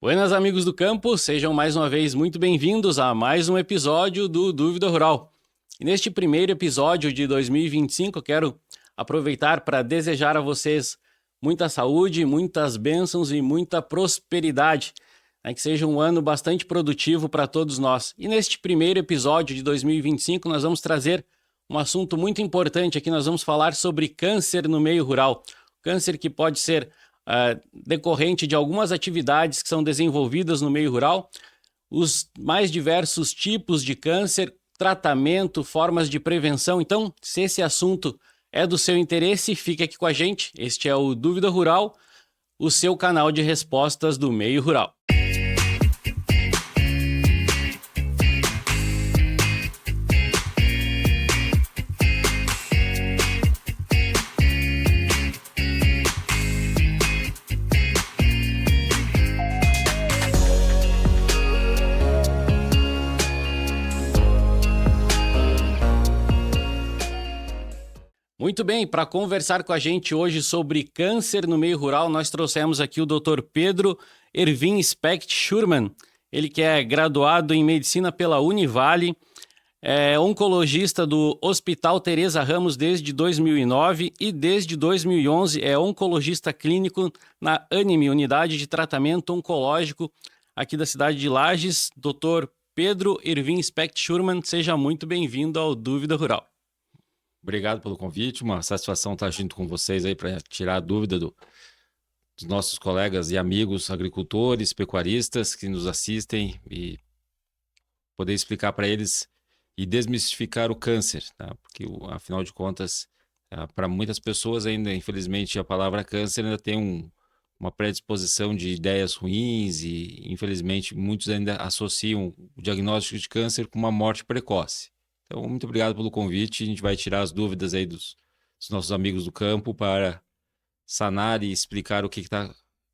Buenas, amigos do campo, sejam mais uma vez muito bem-vindos a mais um episódio do Dúvida Rural. E neste primeiro episódio de 2025, eu quero aproveitar para desejar a vocês muita saúde, muitas bênçãos e muita prosperidade. Que seja um ano bastante produtivo para todos nós. E neste primeiro episódio de 2025, nós vamos trazer um assunto muito importante aqui. Nós vamos falar sobre câncer no meio rural. Câncer que pode ser decorrente de algumas atividades que são desenvolvidas no meio rural, os mais diversos tipos de câncer, tratamento, formas de prevenção. Então, se esse assunto é do seu interesse, fique aqui com a gente. Este é o Dúvida Rural, o seu canal de respostas do meio rural. Muito bem, para conversar com a gente hoje sobre câncer no meio rural, nós trouxemos aqui o Dr. Pedro Erwin Specht Schurman. Ele que é graduado em Medicina pela Univale, é oncologista do Hospital Teresa Ramos desde 2009 e desde 2011 é oncologista clínico na ANIME, Unidade de Tratamento Oncológico aqui da cidade de Lages. Dr. Pedro Erwin Specht Schurman, seja muito bem-vindo ao Dúvida Rural. Obrigado pelo convite, uma satisfação estar junto com vocês aí para tirar a dúvida dos nossos colegas e amigos agricultores, pecuaristas que nos assistem e poder explicar para eles e desmistificar o câncer, tá? Porque afinal de contas, para muitas pessoas ainda, infelizmente, a palavra câncer ainda tem uma predisposição de ideias ruins e, infelizmente, muitos ainda associam o diagnóstico de câncer com uma morte precoce. Então, muito obrigado pelo convite. A gente vai tirar as dúvidas aí dos nossos amigos do campo para sanar e explicar o que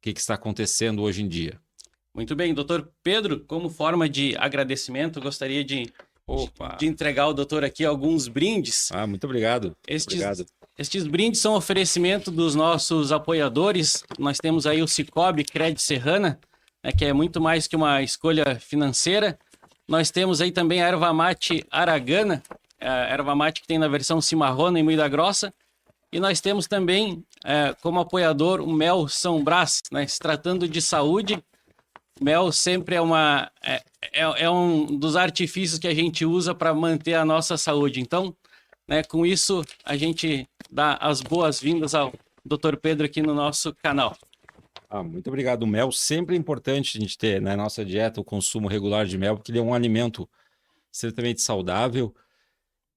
está acontecendo hoje em dia. Muito bem, doutor Pedro, como forma de agradecimento, gostaria de entregar ao doutor aqui alguns brindes. Muito obrigado. Estes brindes são oferecimento dos nossos apoiadores. Nós temos aí o Cicobi Cred Serrana, que é muito mais que uma escolha financeira. Nós temos aí também a erva mate aragana, a erva mate que tem na versão cimarrona e moída grossa. E nós temos também como apoiador o mel São Brás, né? Se tratando de saúde, mel sempre é um dos artifícios que a gente usa para manter a nossa saúde. Então, com isso, a gente dá as boas-vindas ao Dr. Pedro aqui no nosso canal. Muito obrigado. O mel sempre é importante a gente ter na nossa dieta o consumo regular de mel, porque ele é um alimento extremamente saudável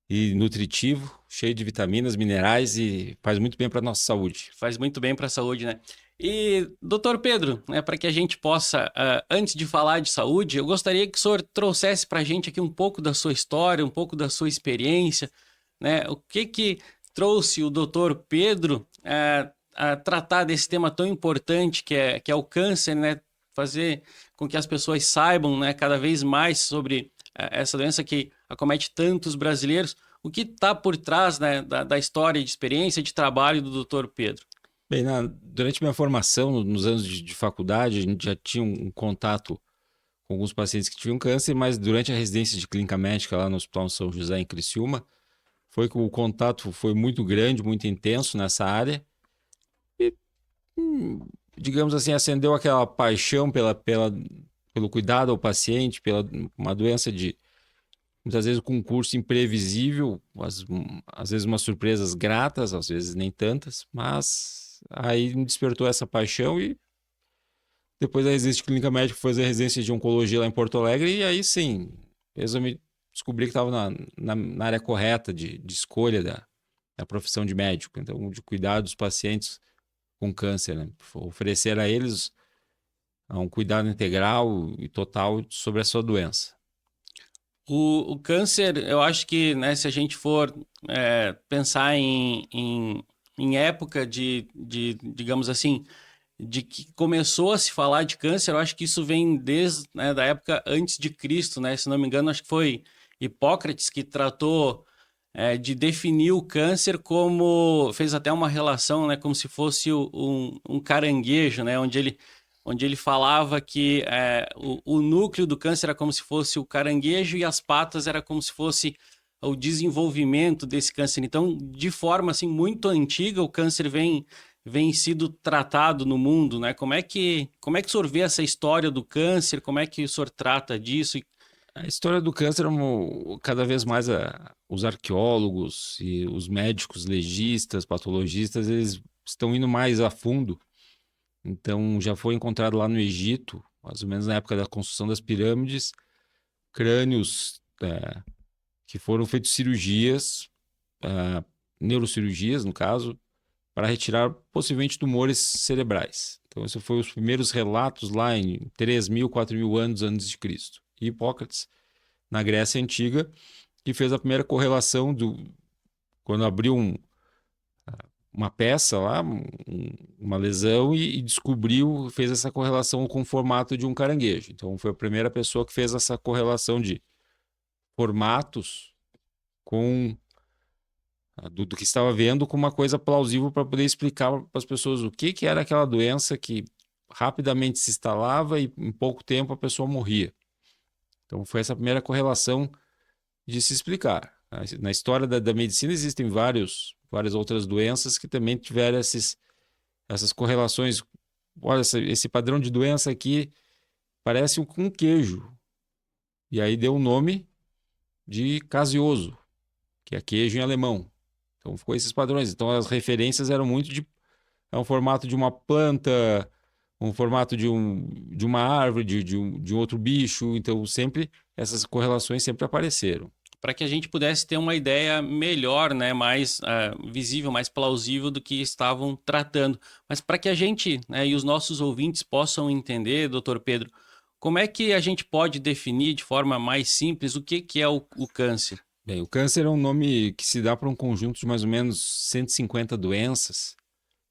e nutritivo, cheio de vitaminas, minerais e faz muito bem para a nossa saúde. Faz muito bem para a saúde, né? E, doutor Pedro, para que a gente possa, antes de falar de saúde, eu gostaria que o senhor trouxesse para a gente aqui um pouco da sua história, um pouco da sua experiência, né? O que trouxe o doutor Pedro a tratar desse tema tão importante que é o câncer, né? Fazer com que as pessoas saibam, né, cada vez mais sobre essa doença que acomete tantos brasileiros. O que está por trás, né, da história, de experiência, de trabalho do Dr. Pedro? Bem, durante minha formação, nos anos de faculdade, a gente já tinha um contato com alguns pacientes que tinham câncer, mas durante a residência de clínica médica lá no Hospital São José, em Criciúma, foi que o contato foi muito grande, muito intenso nessa área. Digamos assim, acendeu aquela paixão pelo cuidado ao paciente, pela uma doença muitas vezes com um curso imprevisível, às vezes umas surpresas gratas, às vezes nem tantas, mas aí me despertou essa paixão e depois da residência de clínica médica fui fazer a residência de oncologia lá em Porto Alegre e aí sim, eu me descobri que estava na área correta de escolha da profissão de médico, então de cuidar dos pacientes com câncer, né? Oferecer a eles um cuidado integral e total sobre a sua doença. O câncer, eu acho que, né, se a gente for pensar em época digamos assim, de que começou a se falar de câncer, eu acho que isso vem desde, né, da época antes de Cristo, né? Se não me engano, acho que foi Hipócrates que tratou de definir o câncer como, fez até uma relação, né, como se fosse um caranguejo, né, onde onde ele falava que o núcleo do câncer era como se fosse o caranguejo e as patas era como se fosse o desenvolvimento desse câncer. Então, de forma assim muito antiga, o câncer vem sido tratado no mundo, né? Como é que o senhor vê essa história do câncer? Como é que o senhor trata disso? A história do câncer, cada vez mais os arqueólogos e os médicos legistas, patologistas, eles estão indo mais a fundo. Então, já foi encontrado lá no Egito, mais ou menos na época da construção das pirâmides, crânios que foram feitos cirurgias, neurocirurgias, no caso, para retirar possivelmente tumores cerebrais. Então, esses foram os primeiros relatos lá em 3.000, 4.000 anos antes de Cristo. E Hipócrates, na Grécia Antiga, que fez a primeira correlação quando abriu uma peça lá, uma lesão, e descobriu, fez essa correlação com o formato de um caranguejo. Então, foi a primeira pessoa que fez essa correlação de formatos com do que estava vendo com uma coisa plausível para poder explicar para as pessoas o que era aquela doença que rapidamente se instalava e em pouco tempo a pessoa morria. Então foi essa primeira correlação de se explicar. Na história da medicina existem várias outras doenças que também tiveram essas correlações. Olha, esse padrão de doença aqui parece um queijo. E aí deu o nome de caseoso, que é queijo em alemão. Então ficou esses padrões. Então as referências eram muito um formato de uma planta, um formato de uma árvore, de um outro bicho. Então sempre essas correlações sempre apareceram. Para que a gente pudesse ter uma ideia melhor, né, mais visível, mais plausível do que estavam tratando. Mas para que a gente, né, e os nossos ouvintes possam entender, doutor Pedro, como é que a gente pode definir de forma mais simples o que é o câncer? Bem, o câncer é um nome que se dá para um conjunto de mais ou menos 150 doenças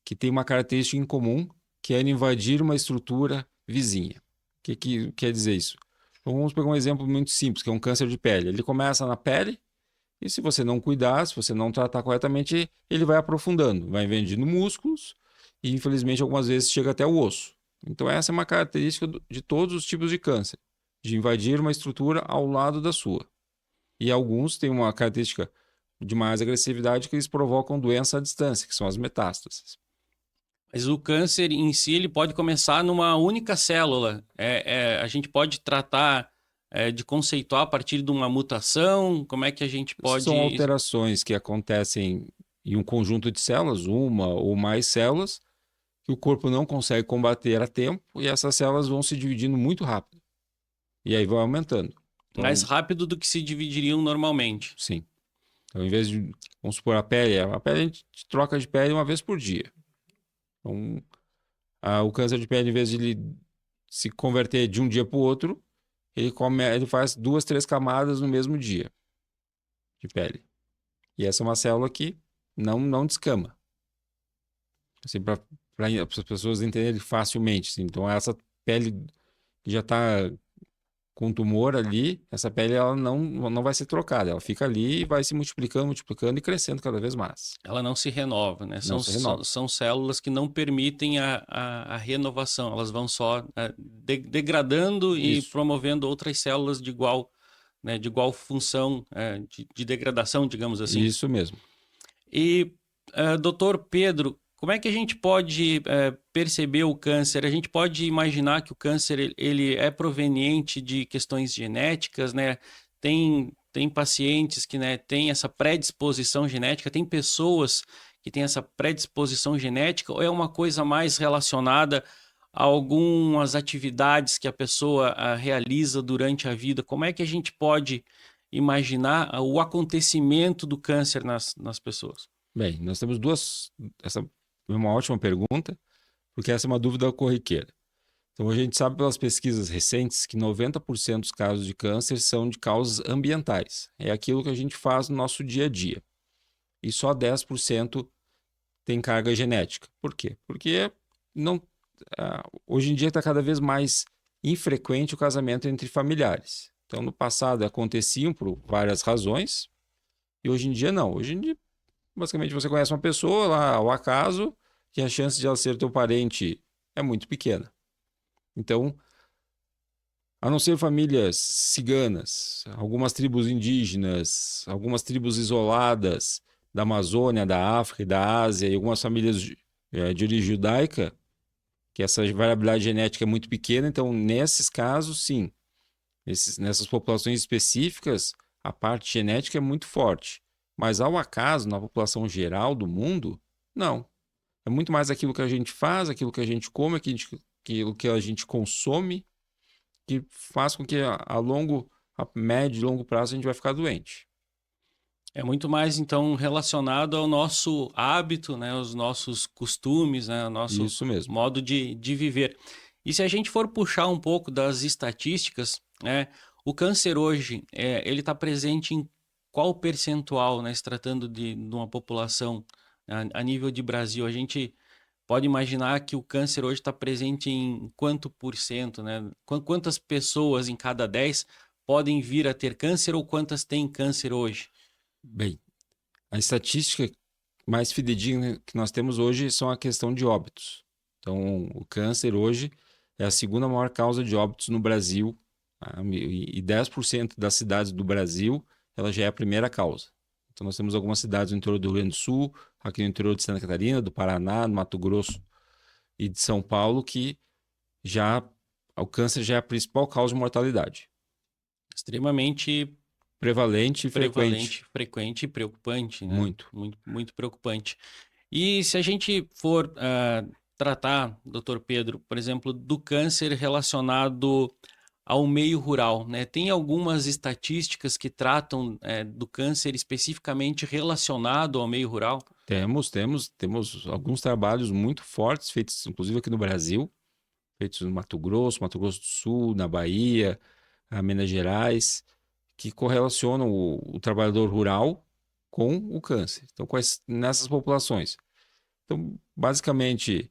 que tem uma característica em comum, que é invadir uma estrutura vizinha. O que quer dizer isso? Então, vamos pegar um exemplo muito simples, que é um câncer de pele. Ele começa na pele e se você não cuidar, se você não tratar corretamente, ele vai aprofundando, vai invadindo músculos e, infelizmente, algumas vezes chega até o osso. Então, essa é uma característica de todos os tipos de câncer, de invadir uma estrutura ao lado da sua. E alguns têm uma característica de mais agressividade que eles provocam doença à distância, que são as metástases. Mas o câncer em si ele pode começar numa única célula. A gente pode tratar de conceituar a partir de uma mutação? Como é que a gente pode... São alterações que acontecem em um conjunto de células, uma ou mais células, que o corpo não consegue combater a tempo e essas células vão se dividindo muito rápido. E aí vai aumentando. Então, mais rápido do que se dividiriam normalmente. Sim. Então, em vez de, vamos supor, a pele a gente troca de pele uma vez por dia. Então, o câncer de pele, em vez de ele se converter de um dia para o outro, ele faz 2, 3 camadas no mesmo dia de pele. E essa é uma célula que não descama. Assim, para as pessoas entenderem facilmente. Assim. Então, essa pele que já está com tumor ali, essa pele ela não vai ser trocada, ela fica ali e vai se multiplicando e crescendo cada vez mais. Ela não se renova, né? Renova. São células que não permitem a renovação, elas vão só degradando Isso. E promovendo outras células de igual função de degradação, digamos assim. Isso mesmo. E, doutor Pedro, como é que a gente pode perceber o câncer? A gente pode imaginar que o câncer ele é proveniente de questões genéticas, né? Tem pacientes que têm essa predisposição genética, tem pessoas que têm essa predisposição genética, ou é uma coisa mais relacionada a algumas atividades que a pessoa realiza durante a vida? Como é que a gente pode imaginar o acontecimento do câncer nas pessoas? Bem, nós temos essa é uma ótima pergunta, porque essa é uma dúvida corriqueira. Então, a gente sabe pelas pesquisas recentes que 90% dos casos de câncer são de causas ambientais. É aquilo que a gente faz no nosso dia a dia. E só 10% tem carga genética. Por quê? Porque hoje em dia está cada vez mais infrequente o casamento entre familiares. Então, no passado aconteciam por várias razões, e hoje em dia não. Hoje em dia, basicamente, você conhece uma pessoa lá ao acaso, que a chance de ela ser teu parente é muito pequena. Então, a não ser famílias ciganas, algumas tribos indígenas, algumas tribos isoladas da Amazônia, da África e da Ásia, e algumas famílias de origem judaica, que essa variabilidade genética é muito pequena, então nesses casos, sim, nessas populações específicas, a parte genética é muito forte. Mas ao acaso, na população geral do mundo, não. É muito mais aquilo que a gente faz, aquilo que a gente come, aquilo que a gente consome, que faz com que a médio e longo prazo a gente vai ficar doente. É muito mais, então, relacionado ao nosso hábito, né? Os nossos costumes, né? O nosso Isso mesmo. modo de viver. E se a gente for puxar um pouco das estatísticas, né? O câncer hoje, ele está presente em qual percentual, né? Se tratando de uma população a nível de Brasil, a gente pode imaginar que o câncer hoje está presente em quanto por cento, né? Quantas pessoas em cada 10 podem vir a ter câncer ou quantas têm câncer hoje? Bem, a estatística mais fidedigna que nós temos hoje são a questão de óbitos. Então, o câncer hoje é a segunda maior causa de óbitos no Brasil, tá? E 10% das cidades do Brasil, ela já é a primeira causa. Então, nós temos algumas cidades no interior do Rio Grande do Sul, aqui no interior de Santa Catarina, do Paraná, do Mato Grosso e de São Paulo, que já o câncer já é a principal causa de mortalidade. Extremamente Prevalente e frequente. frequente e preocupante, né? Muito. Muito, muito preocupante. E se a gente for tratar, doutor Pedro, por exemplo, do câncer relacionado ao meio rural, né? Tem algumas estatísticas que tratam do câncer especificamente relacionado ao meio rural? Temos alguns trabalhos muito fortes, feitos inclusive aqui no Brasil, feitos no Mato Grosso do Sul, na Bahia, Minas Gerais, que correlacionam o trabalhador rural com o câncer. Então, nessas populações. Então, basicamente,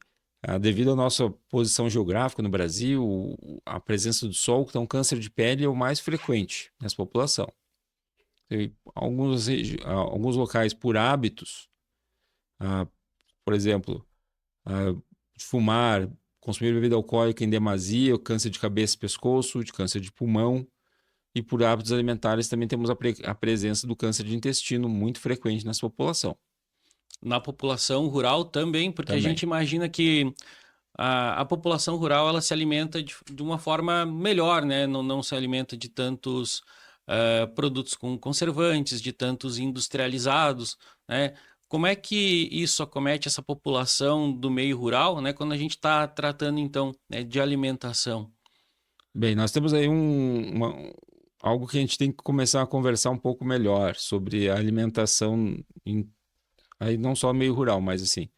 devido à nossa posição geográfica no Brasil, a presença do sol, então o câncer de pele é o mais frequente nessa população. Tem alguns locais por hábitos, por exemplo, fumar, consumir bebida alcoólica em demasia, o câncer de cabeça e pescoço, de câncer de pulmão, e por hábitos alimentares também temos a presença do câncer de intestino muito frequente nessa população. Na população rural também, porque a Também. gente imagina que a população rural ela se alimenta de uma forma melhor, né? Não se alimenta de tantos produtos com conservantes, de tantos industrializados, né? Como é que isso acomete essa população do meio rural, né? Quando a gente está tratando, então, né, de alimentação? Bem, nós temos aí algo que a gente tem que começar a conversar um pouco melhor sobre a alimentação, aí não só meio rural, mas assim,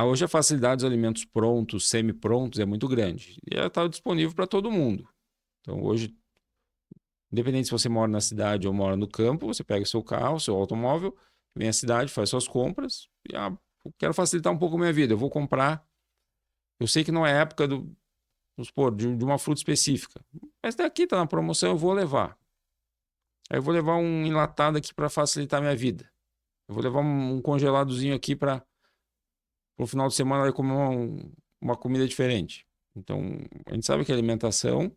hoje a facilidade dos alimentos prontos, semi-prontos, é muito grande. E ela está disponível para todo mundo. Então, hoje, independente se você mora na cidade ou mora no campo, você pega o seu carro, o seu automóvel, vem à cidade, faz suas compras, e eu quero facilitar um pouco a minha vida, eu vou comprar. Eu sei que não é época vamos supor, de uma fruta específica, mas daqui está na promoção, eu vou levar. Aí eu vou levar um enlatado aqui para facilitar a minha vida. Eu vou levar um congeladozinho aqui para no final de semana eu comer uma comida diferente. Então, a gente sabe que a alimentação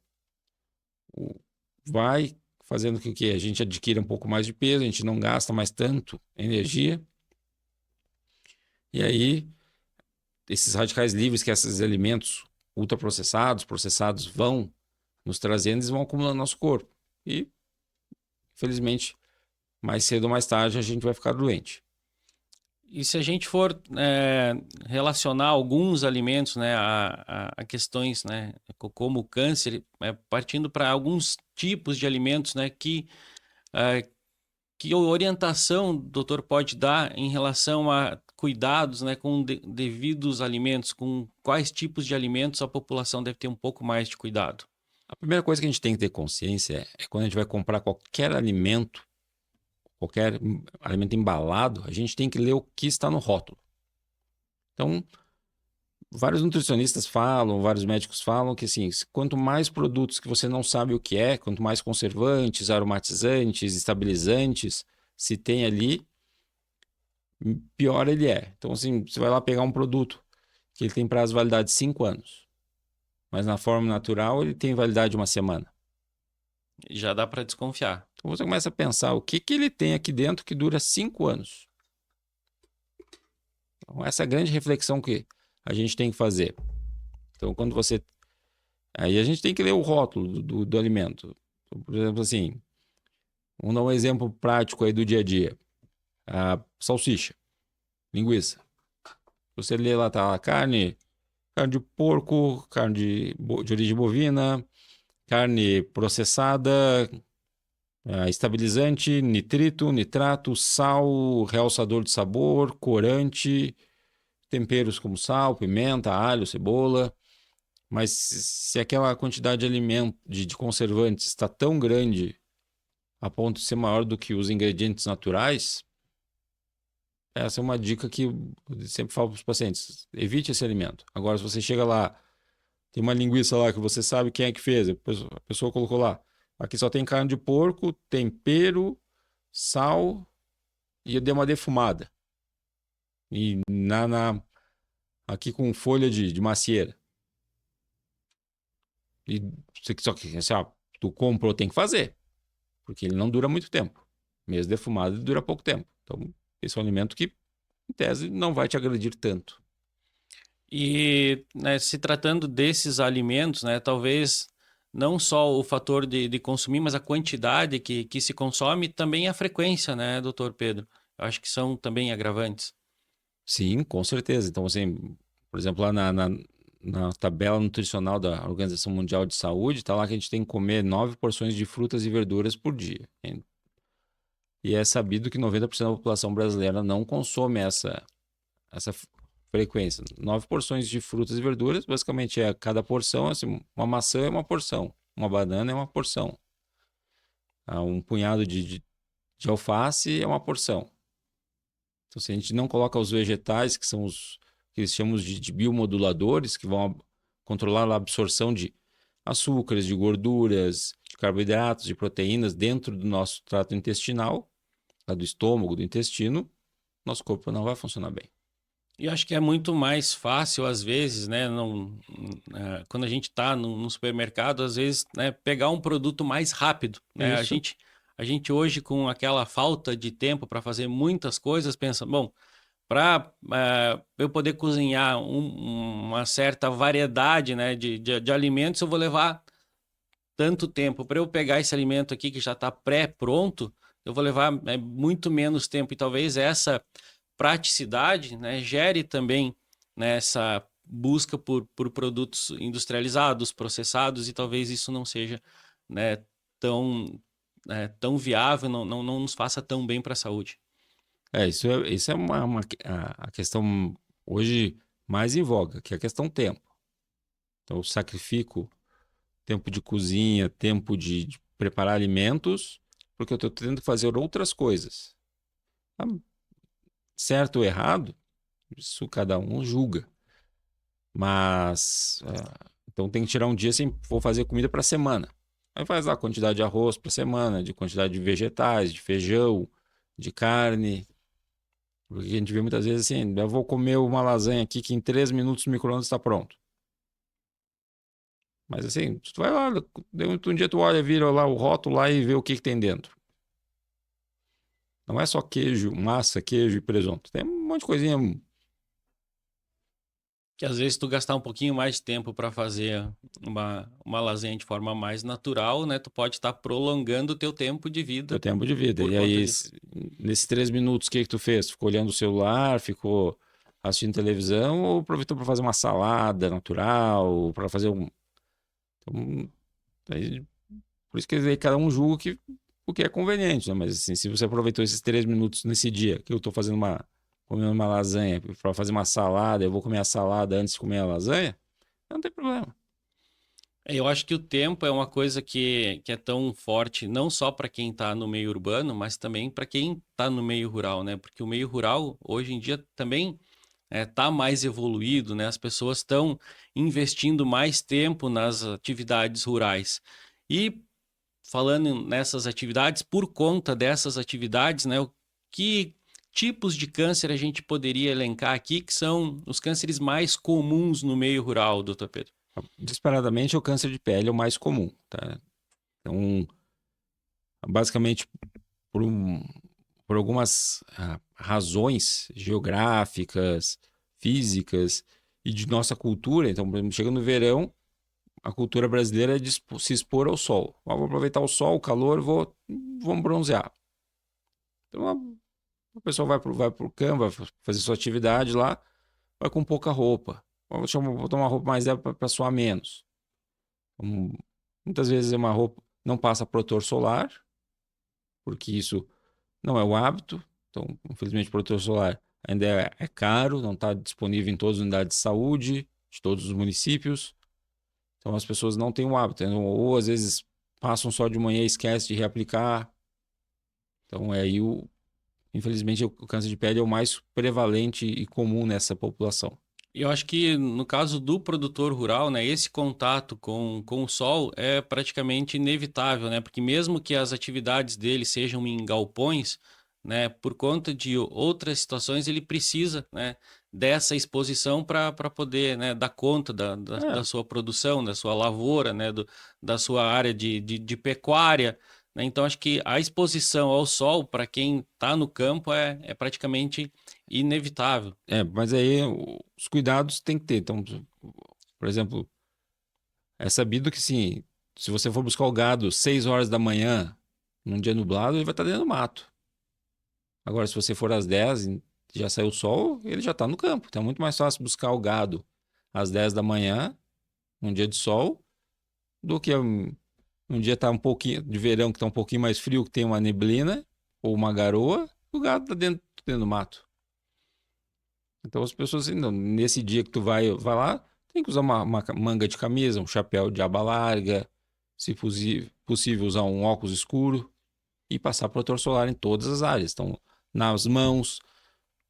vai fazendo com que a gente adquira um pouco mais de peso, a gente não gasta mais tanto energia. E aí, esses radicais livres que esses alimentos ultraprocessados, processados vão nos trazendo, eles vão acumulando no nosso corpo. E, infelizmente, mais cedo ou mais tarde a gente vai ficar doente. E se a gente for relacionar alguns alimentos, né, a questões, né, como o câncer, partindo para alguns tipos de alimentos, né, que orientação o doutor pode dar em relação a cuidados, né, com devidos alimentos, com quais tipos de alimentos a população deve ter um pouco mais de cuidado? A primeira coisa que a gente tem que ter consciência é quando a gente vai comprar qualquer alimento embalado, a gente tem que ler o que está no rótulo. Então, vários nutricionistas falam, vários médicos falam que assim, quanto mais produtos que você não sabe o que é, quanto mais conservantes, aromatizantes, estabilizantes se tem ali, pior ele é. Então, assim, você vai lá pegar um produto que ele tem prazo de validade de 5 anos. mas na forma natural ele tem validade de uma semana. Já dá para desconfiar. Então você começa a pensar o que ele tem aqui dentro que dura 5 anos. Então, essa é a grande reflexão que a gente tem que fazer. Então, quando você... Aí a gente tem que ler o rótulo do alimento. Então, por exemplo, assim, vamos dar um exemplo prático aí do dia a dia. A salsicha, linguiça. Você lê lá, tá lá, carne de porco, carne de origem bovina, carne processada, estabilizante, nitrito, nitrato, sal, realçador de sabor, corante, temperos como sal, pimenta, alho, cebola. Mas se aquela quantidade de alimento, de conservantes está tão grande a ponto de ser maior do que os ingredientes naturais, essa é uma dica que eu sempre falo para os pacientes: evite esse alimento. Agora, se você chega lá, tem uma linguiça lá que você sabe quem é que fez, a pessoa colocou lá, aqui só tem carne de porco, tempero, sal e deu uma defumada. E aqui com folha de macieira. E só que assim, tu comprou, tem que fazer, porque ele não dura muito tempo. Mesmo defumado, ele dura pouco tempo. Então, esse é um alimento que, em tese, não vai te agredir tanto. E, né, se tratando desses alimentos, né, talvez não só o fator de consumir, mas a quantidade que se consome, também a frequência, né, doutor Pedro? Eu acho que são também agravantes. Sim, com certeza. Então, assim, por exemplo, lá na tabela nutricional da Organização Mundial de Saúde, está lá que a gente tem que comer 9 porções de frutas e verduras por dia. E é sabido que 90% da população brasileira não consome essa frequência. 9 porções de frutas e verduras, basicamente cada porção, assim, uma maçã é uma porção, uma banana é uma porção. Um punhado de alface é uma porção. Então, se a gente não coloca os vegetais, que são os que eles chamam de biomoduladores, que vão controlar a absorção de açúcares, de gorduras, de carboidratos, de proteínas dentro do nosso trato intestinal, do estômago, do intestino, nosso corpo não vai funcionar bem. E eu acho que é muito mais fácil, às vezes, né, quando a gente está no supermercado, às vezes, né, pegar um produto mais rápido, né? Isso. A gente hoje, com aquela falta de tempo para fazer muitas coisas, pensa, bom, para eu poder cozinhar uma certa variedade, né, de alimentos, eu vou levar tanto tempo. Para eu pegar esse alimento aqui que já está pré-pronto, eu vou levar muito menos tempo. E talvez essa praticidade, né, gere também, né, essa busca por produtos industrializados, processados, e talvez isso não seja, né, tão viável, não nos faça tão bem para a saúde. Isso é a questão hoje mais em voga, que é a questão tempo. Então, eu sacrifico tempo de cozinha, tempo de preparar alimentos, porque eu estou tentando fazer outras coisas. Certo ou errado, isso cada um julga. Mas, então tem que tirar um dia assim, vou fazer comida para semana. Aí faz lá a quantidade de arroz para semana, de quantidade de vegetais, de feijão, de carne. Porque a gente vê muitas vezes assim, eu vou comer uma lasanha aqui que em 3 minutos o micro-ondas está pronto. Mas assim, tu vai lá, um dia tu olha, vira lá o rótulo lá e vê o que tem dentro. Não é só queijo, massa, queijo e presunto. Tem um monte de coisinha. Que às vezes tu gastar um pouquinho mais de tempo para fazer uma lasanha de forma mais natural, né? Tu pode estar prolongando o teu tempo de Teu vida tempo de vida. por E conta aí, disso. nesses 3 minutos, o que tu fez? Ficou olhando o celular, ficou assistindo televisão ou aproveitou para fazer uma salada natural, para fazer um. Então, aí, por isso que aí cada um julga o que é conveniente, né? Mas assim, se você aproveitou esses 3 minutos nesse dia, que eu estou comendo uma lasanha, para fazer uma salada, eu vou comer a salada antes de comer a lasanha, não tem problema. Eu acho que o tempo é uma coisa que é tão forte, não só para quem está no meio urbano, mas também para quem está no meio rural, né? Porque o meio rural, hoje em dia, também está mais evoluído, né? As pessoas estão investindo mais tempo nas atividades rurais. E falando nessas atividades, por conta dessas atividades, né? Que tipos de câncer a gente poderia elencar aqui que são os cânceres mais comuns no meio rural, doutor Pedro? Disparadamente, o câncer de pele é o mais comum, tá? Então, basicamente, por, por algumas razões geográficas, físicas e de nossa cultura. Então, por exemplo, chega no verão, a cultura brasileira é de se expor ao sol. Vou aproveitar o sol, o calor, vou bronzear. Então, a pessoa vai pro campo, vai fazer sua atividade lá, vai com pouca roupa. Vou tomar uma roupa mais leve para suar menos. Muitas vezes é uma roupa não passa protetor solar, porque isso não é o hábito. Então, infelizmente, o protetor solar ainda é caro, não está disponível em todas as unidades de saúde de todos os municípios. Então, as pessoas não têm o hábito, ou às vezes passam só de manhã e esquecem de reaplicar. Então, infelizmente, o câncer de pele é o mais prevalente e comum nessa população. E eu acho que no caso do produtor rural, né, esse contato com o sol é praticamente inevitável, né? Porque mesmo que as atividades dele sejam em galpões, né, por conta de outras situações, ele precisa, né, dessa exposição para poder, né, dar conta da É, sua produção, da sua lavoura, né, da sua área de pecuária, né? Então, acho que a exposição ao sol, para quem está no campo, é praticamente inevitável. mas aí os cuidados tem que ter. Então, por exemplo, é sabido que sim, se você for buscar o gado 6 horas da manhã, num dia nublado, ele vai estar dentro do mato. Agora, se você for às 10 e já saiu o sol, ele já está no campo. Então é muito mais fácil buscar o gado às 10 da manhã, num dia de sol, do que um dia tá um pouquinho de verão, que está um pouquinho mais frio, que tem uma neblina ou uma garoa, o gado está dentro do mato. Então as pessoas, assim, não, nesse dia que tu vai lá, tem que usar uma manga de camisa, um chapéu de aba larga, se possível usar um óculos escuro e passar protetor solar em todas as áreas. Então, nas mãos,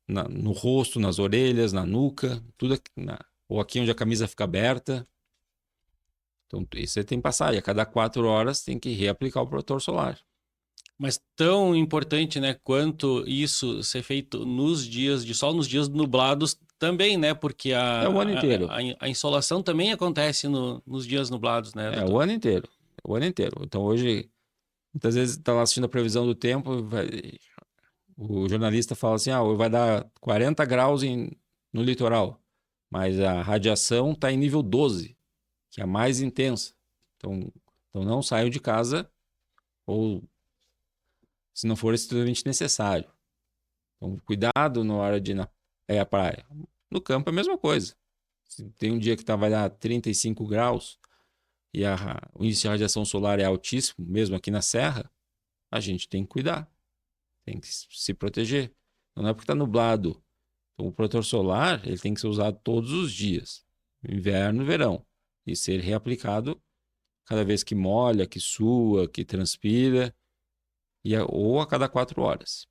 no rosto, nas orelhas, na nuca, tudo aqui, ou aqui onde a camisa fica aberta. Então, isso você tem que passar. E a cada 4 horas tem que reaplicar o protetor solar. Mas tão importante, né, quanto isso ser feito nos dias de sol, nos dias nublados também, né? Porque É o ano inteiro. a insolação também acontece nos dias nublados, né, É o doutor? ano inteiro. O ano inteiro. Então, hoje, muitas vezes, está lá assistindo a previsão do tempo, o jornalista fala assim: hoje vai dar 40 graus no litoral, mas a radiação está em nível 12, que é a mais intensa. Então não saiam de casa ou se não for estritamente necessário. Então, cuidado na hora de ir à praia. No campo é a mesma coisa. Se tem um dia que vai dar 35 graus e o índice de radiação solar é altíssimo, mesmo aqui na serra, a gente tem que cuidar, tem que se proteger. Não é porque está nublado. Então, o protetor solar ele tem que ser usado todos os dias, inverno e verão, e ser reaplicado cada vez que molha, que sua, que transpira, ou a cada 4 horas.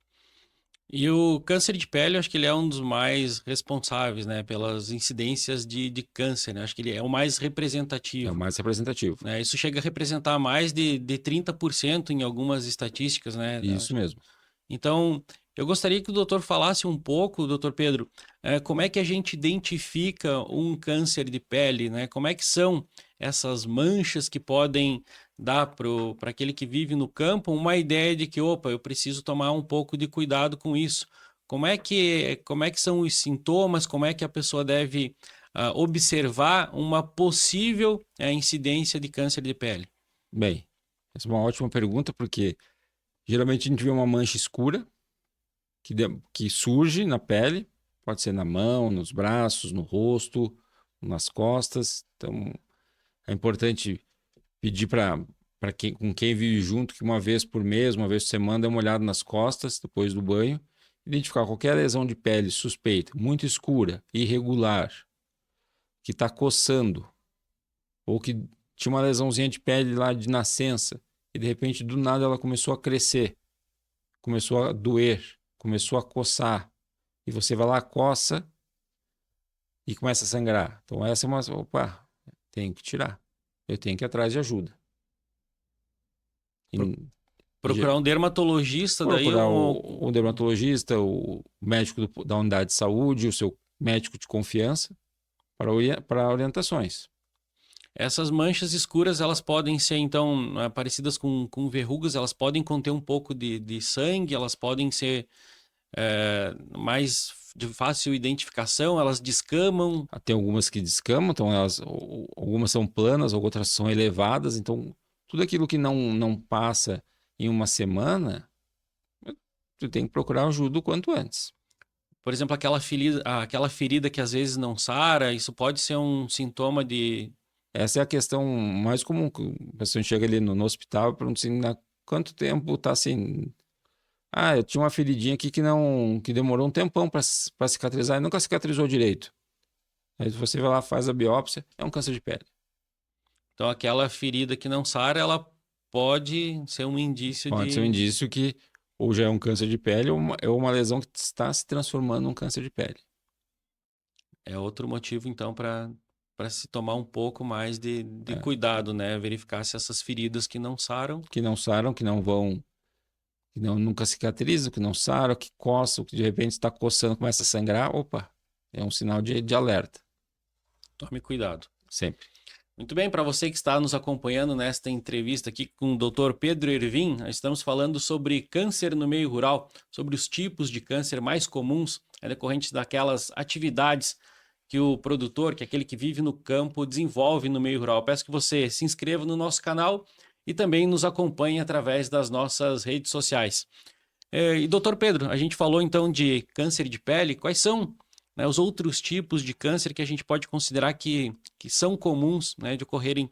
E o câncer de pele, eu acho que ele é um dos mais responsáveis, né, pelas incidências de câncer, né? Acho que ele é o mais É o representativo, mais representativo. né? Isso chega a representar mais de 30% em algumas estatísticas, né? Isso mesmo. Então, eu gostaria que o doutor falasse um pouco, doutor Pedro, como é que a gente identifica um câncer de pele, né? Como é que são essas manchas que podem dar para aquele que vive no campo uma ideia de que, opa, eu preciso tomar um pouco de cuidado com isso. Como é que são os sintomas? Como é que a pessoa deve observar uma possível incidência de câncer de pele? Bem, essa é uma ótima pergunta, porque geralmente a gente vê uma mancha escura que surge na pele, pode ser na mão, nos braços, no rosto, nas costas. Então, é importante pedir para com quem vive junto que uma vez por mês, uma vez por semana, dê uma olhada nas costas depois do banho, identificar qualquer lesão de pele suspeita, muito escura, irregular, que está coçando, ou que tinha uma lesãozinha de pele lá de nascença, e de repente do nada ela começou a crescer, começou a doer, começou a coçar, e você vai lá, coça e começa a sangrar. Então essa é uma, opa, tenho que tirar. Eu tenho que ir atrás de ajuda. Pro- E, Procurar um dermatologista, daí procurar o dermatologista, o médico da unidade de saúde, o seu médico de confiança para orientações. Essas manchas escuras, elas podem ser, então, parecidas com verrugas, elas podem conter um pouco de sangue, elas podem ser mais de fácil identificação, elas descamam. Tem algumas que descamam, então algumas são planas, outras são elevadas. Então, tudo aquilo que não passa em uma semana, tu tem que procurar ajuda o quanto antes. Por exemplo, aquela ferida que às vezes não sara, isso pode ser um sintoma de... Essa é a questão mais comum. Que a pessoa chega ali no hospital e pergunta assim, quanto tempo tá assim... Ah, eu tinha uma feridinha aqui que demorou um tempão para cicatrizar e nunca cicatrizou direito. Aí você vai lá, faz a biópsia, é um câncer de pele. Então, aquela ferida que não sara, ela pode ser um indício Pode ser um indício que ou já é um câncer de pele ou é uma lesão que está se transformando num câncer de pele. É outro motivo, então, para se tomar um pouco mais de cuidado, né? Verificar se essas feridas que não saram... Que não saram, que não vão... Que nunca cicatrizam, que não saram, que coçam, que de repente está coçando, começa a sangrar. Opa, é um sinal de alerta. Tome cuidado. Sempre. Muito bem, para você que está nos acompanhando nesta entrevista aqui com o Dr. Pedro Ervin, nós estamos falando sobre câncer no meio rural, sobre os tipos de câncer mais comuns, decorrentes daquelas atividades que o produtor, que é aquele que vive no campo, desenvolve no meio rural. Peço que você se inscreva no nosso canal e também nos acompanhe através das nossas redes sociais. E doutor Pedro, a gente falou então de câncer de pele, quais são, né, os outros tipos de câncer que a gente pode considerar que são comuns, né, de ocorrerem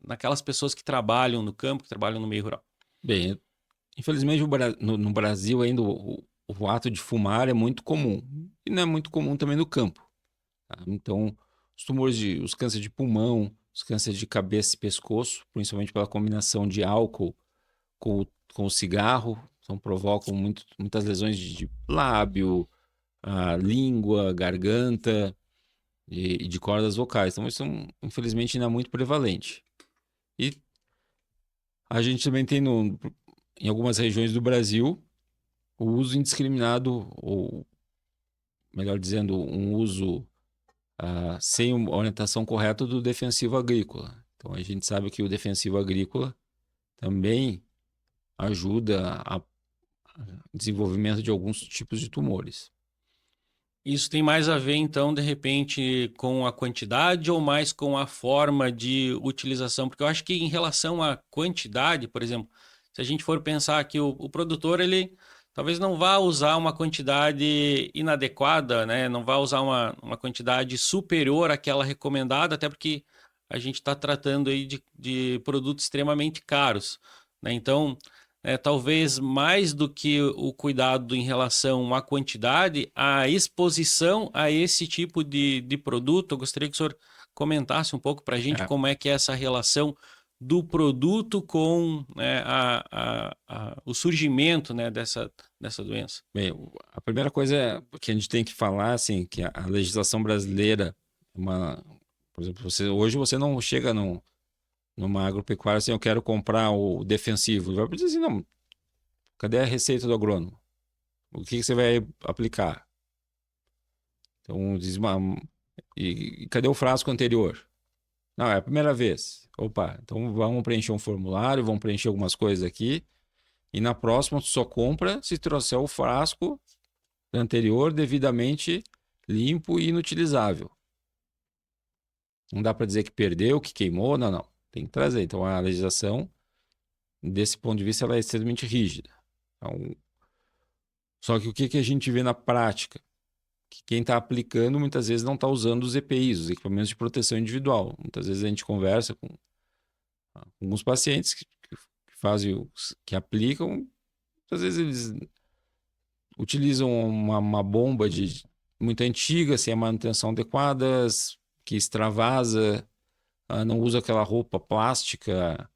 naquelas pessoas que trabalham no campo, que trabalham no meio rural? Bem, infelizmente no Brasil ainda o ato de fumar é muito comum. E não é muito comum também no campo. Tá? Então, os cânceres de pulmão, os cânceres de cabeça e pescoço, principalmente pela combinação de álcool com o cigarro, então provocam muitas lesões de lábio, língua, garganta e de cordas vocais. Então, isso infelizmente ainda é muito prevalente. E a gente também tem em algumas regiões do Brasil o uso indiscriminado, ou melhor dizendo, um uso sem uma orientação correta do defensivo agrícola. Então a gente sabe que o defensivo agrícola também ajuda a desenvolvimento de alguns tipos de tumores. Isso tem mais a ver, então, de repente, com a quantidade ou mais com a forma de utilização? Porque eu acho que em relação à quantidade, por exemplo, se a gente for pensar que o produtor, ele talvez não vá usar uma quantidade inadequada, né? Não vá usar uma quantidade superior àquela recomendada, até porque a gente está tratando aí de produtos extremamente caros, né? Então, talvez mais do que o cuidado em relação à quantidade, a exposição a esse tipo de produto. Eu gostaria que o senhor comentasse um pouco para a gente como é que é essa relação do produto com, né, o surgimento, né, dessa doença. Bem, a primeira coisa que a gente tem que falar, assim, que a legislação brasileira, por exemplo, hoje você não chega numa agropecuária assim, eu quero comprar o defensivo. Vai dizer assim, não, cadê a receita do agrônomo? O que você vai aplicar? Então, e cadê o frasco anterior? Não, é a primeira vez. Opa, então vamos preencher um formulário, vamos preencher algumas coisas aqui. E na próxima, tu só compra se trouxer o frasco anterior devidamente limpo e inutilizável. Não dá para dizer que perdeu, que queimou, não. Tem que trazer. Então, a legislação, desse ponto de vista, ela é extremamente rígida. Então, só que o que a gente vê na prática? Que quem está aplicando muitas vezes não está usando os EPIs, os equipamentos de proteção individual. Muitas vezes a gente conversa com alguns pacientes que fazem, que aplicam, muitas vezes eles utilizam uma bomba muito antiga, sem a manutenção adequada, que extravasa, não usa aquela roupa plástica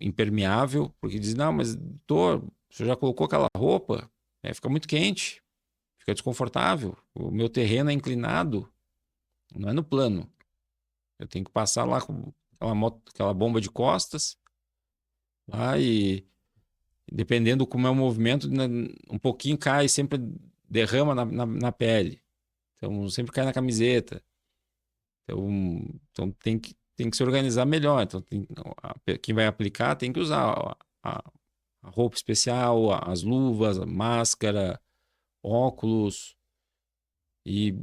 impermeável, porque diz, não, mas doutor, você já colocou aquela roupa, fica muito quente, fica desconfortável, o meu terreno é inclinado, não é no plano. Eu tenho que passar lá com aquela bomba de costas, lá e dependendo como é o movimento, um pouquinho cai, sempre derrama na pele. Então sempre cai na camiseta. Então tem que se organizar melhor. Então, quem vai aplicar tem que usar a roupa especial, as luvas, a máscara, óculos e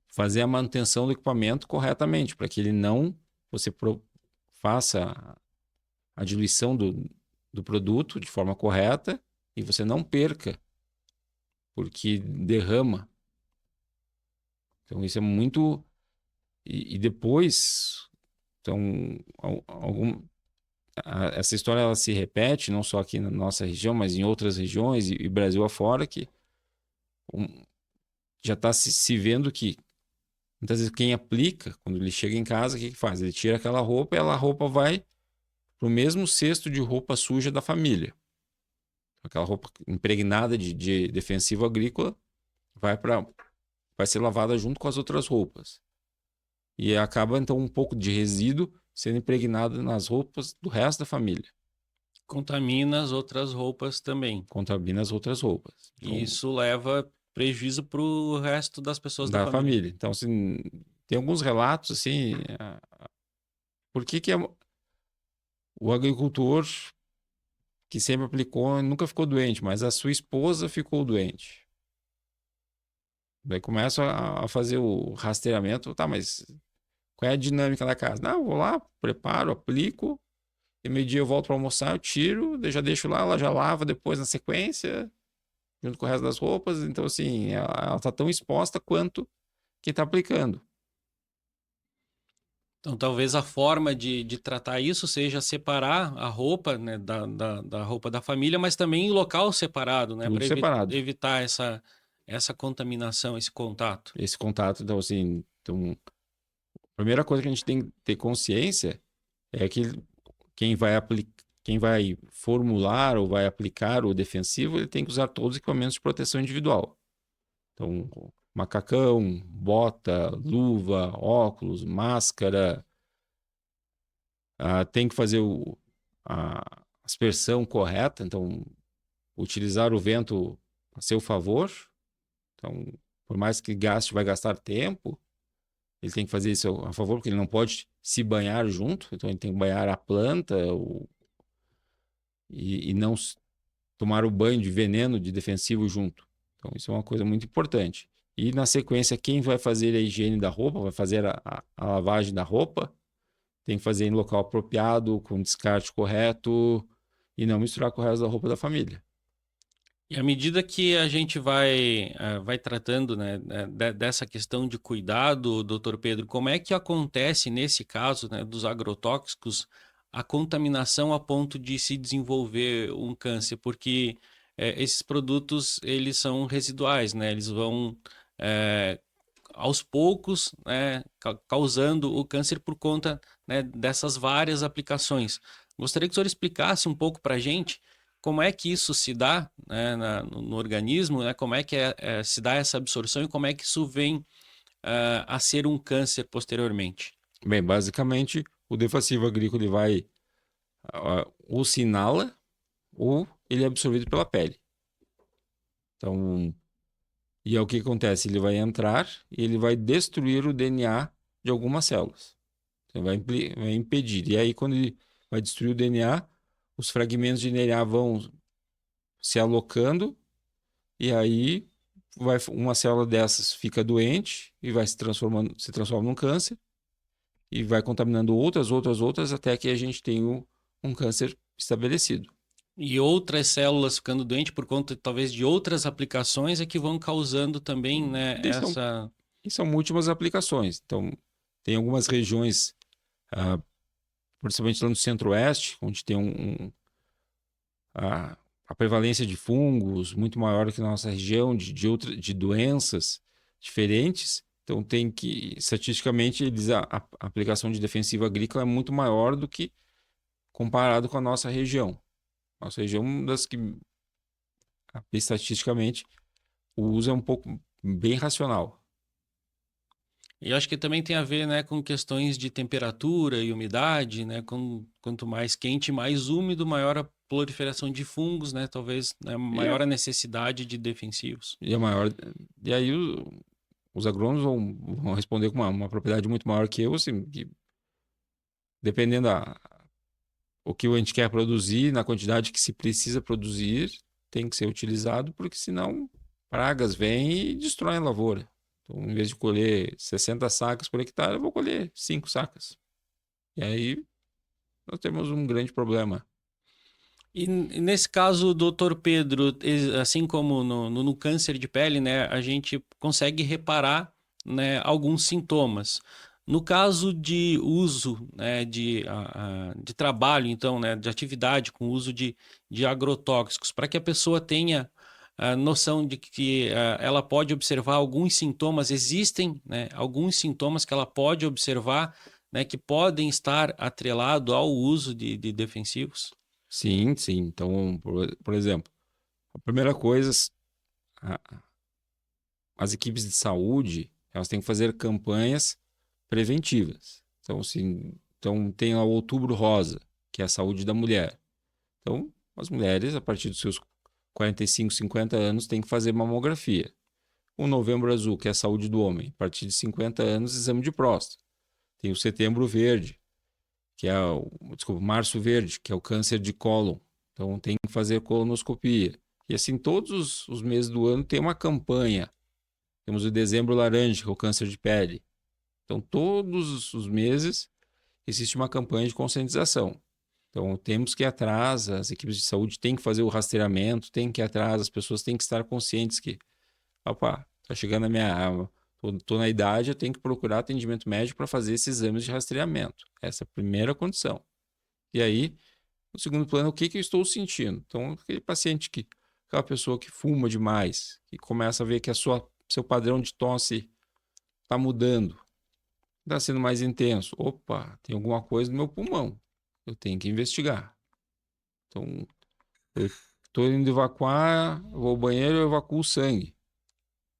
fazer a manutenção do equipamento corretamente, para que ele não você faça a diluição do produto de forma correta e você não perca, porque derrama. Então isso é muito... E depois, então, essa história ela se repete, não só aqui na nossa região, mas em outras regiões e Brasil afora, que já está se vendo que muitas vezes quem aplica, quando ele chega em casa, o que faz? Ele tira aquela roupa e a roupa vai para o mesmo cesto de roupa suja da família. Aquela roupa impregnada de defensivo agrícola vai ser lavada junto com as outras roupas. E acaba, então, um pouco de resíduo sendo impregnado nas roupas do resto da família. Contamina as outras roupas também. Contamina as outras roupas. Então, E isso leva prejuízo para o resto das pessoas da família. Então, assim, tem alguns relatos, assim, por que o agricultor que sempre aplicou nunca ficou doente, mas a sua esposa ficou doente. Daí começa a fazer o rastreamento, tá, mas qual é a dinâmica da casa? Não, eu vou lá, preparo, aplico, e meio-dia eu volto para almoçar, eu tiro, já deixo lá, ela já lava depois na sequência, junto com o resto das roupas. Então, assim, ela está tão exposta quanto quem está aplicando. Então, talvez a forma de tratar isso seja separar a roupa, né, da roupa da família, mas também em local separado, né, Tudo para separado. evitar essa contaminação, esse contato. Esse contato, então, assim, a primeira coisa que a gente tem que ter consciência é que quem vai formular ou vai aplicar o defensivo, ele tem que usar todos os equipamentos de proteção individual. Então, macacão, bota, luva, óculos, máscara. Tem que fazer a aspersão correta, então utilizar o vento a seu favor. Então, por mais que gaste, vai gastar tempo, ele tem que fazer isso a favor, porque ele não pode se banhar junto, então ele tem que banhar a planta e não tomar o banho de veneno, de defensivo junto. Então, isso é uma coisa muito importante. E na sequência, quem vai fazer a higiene da roupa, vai fazer a lavagem da roupa, tem que fazer em local apropriado, com descarte correto e não misturar com o resto da roupa da família. E à medida que a gente vai tratando, né, dessa questão de cuidado, doutor Pedro, como é que acontece nesse caso, né, dos agrotóxicos, a contaminação a ponto de se desenvolver um câncer? Porque esses produtos, eles são residuais, né? Eles vão, aos poucos, né, causando o câncer por conta, né, dessas várias aplicações. Gostaria que o senhor explicasse um pouco para a gente como é que isso se dá, né, no organismo, né, como é que se dá essa absorção e como é que isso vem a ser um câncer posteriormente. Bem, basicamente, o defensivo agrícola ele vai ou se inala ou ele é absorvido pela pele. Então, e é o que acontece? Ele vai entrar e ele vai destruir o DNA de algumas células. Então, vai impedir. E aí, quando ele vai destruir o DNA, os fragmentos de DNA vão se alocando e aí uma célula dessas fica doente e vai se transforma num câncer e vai contaminando outras, até que a gente tem um câncer estabelecido. E outras células ficando doentes por conta, talvez, de outras aplicações é que vão causando também, né, essa... E são múltiplas aplicações. Então, tem algumas regiões, principalmente lá no centro-oeste, onde tem a prevalência de fungos muito maior que na nossa região, de doenças diferentes. Então, estatisticamente, a aplicação de defensivo agrícola é muito maior do que comparado com a nossa região. Nossa região é uma das que, estatisticamente, o uso é um pouco bem racional. E acho que também tem a ver, né, com questões de temperatura e umidade, né? Quanto mais quente, mais úmido, maior a proliferação de fungos, né? Talvez, né, maior a necessidade de defensivos. E aí os agrônomos vão responder com uma propriedade muito maior que eu, assim, que dependendo o que a gente quer produzir, na quantidade que se precisa produzir, tem que ser utilizado, porque senão pragas vêm e destroem a lavoura. Então, em vez de colher 60 sacas por hectare, eu vou colher 5 sacas. E aí nós temos um grande problema. E nesse caso, doutor Pedro, assim como no câncer de pele, né, a gente consegue reparar, né, alguns sintomas. No caso de uso, né, de trabalho, então, né, de atividade com uso de agrotóxicos, para que a pessoa tenha a noção de que ela pode observar alguns sintomas, existem, né, alguns sintomas que ela pode observar, né, que podem estar atrelados ao uso de defensivos? Sim, sim. Então, por exemplo, a primeira coisa, a- as equipes de saúde, elas têm que fazer campanhas preventivas. Então, assim, então tem o Outubro Rosa, que é a saúde da mulher. Então, as mulheres, a partir dos seus 45, 50 anos, têm que fazer mamografia. O Novembro Azul, que é a saúde do homem, a partir de 50 anos, exame de próstata. Tem o Setembro Verde, que é Março Verde, que é o câncer de cólon. Então, tem que fazer colonoscopia. E assim, todos os meses do ano tem uma campanha. Temos o Dezembro Laranja, que é o câncer de pele. Então, todos os meses existe uma campanha de conscientização. Então, temos que ir atrás, as equipes de saúde têm que fazer o rastreamento, têm que ir atrás, as pessoas têm que estar conscientes que, opa, está chegando a minha. Estou na idade, eu tenho que procurar atendimento médico para fazer esses exames de rastreamento. Essa é a primeira condição. E aí, no segundo plano, o que eu estou sentindo? Então, aquele paciente aquela pessoa que fuma demais, que começa a ver que seu padrão de tosse está mudando, está sendo mais intenso. Opa, tem alguma coisa no meu pulmão. Eu tenho que investigar. Então, eu estou indo evacuar, eu vou ao banheiro, eu evacuo o sangue.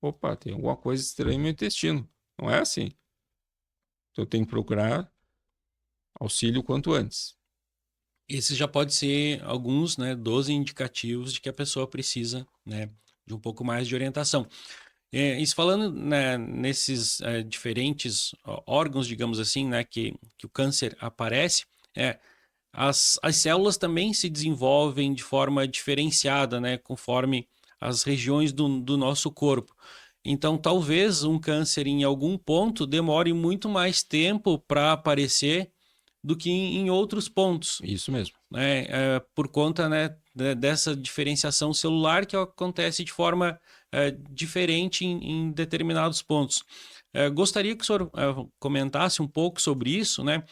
Opa, tem alguma coisa estranha no meu intestino. Não é assim. Então, eu tenho que procurar auxílio quanto antes. Esses já pode ser alguns, né, 12 indicativos de que a pessoa precisa, né, de um pouco mais de orientação. Isso falando, né, nesses diferentes órgãos, digamos assim, né, que o câncer aparece, as células também se desenvolvem de forma diferenciada, né, conforme as regiões do nosso corpo. Então, talvez um câncer em algum ponto demore muito mais tempo para aparecer do que em outros pontos, Isso mesmo. né? Por conta, né, dessa diferenciação celular que acontece de forma diferente em determinados pontos. Gostaria que o senhor comentasse um pouco sobre isso, né?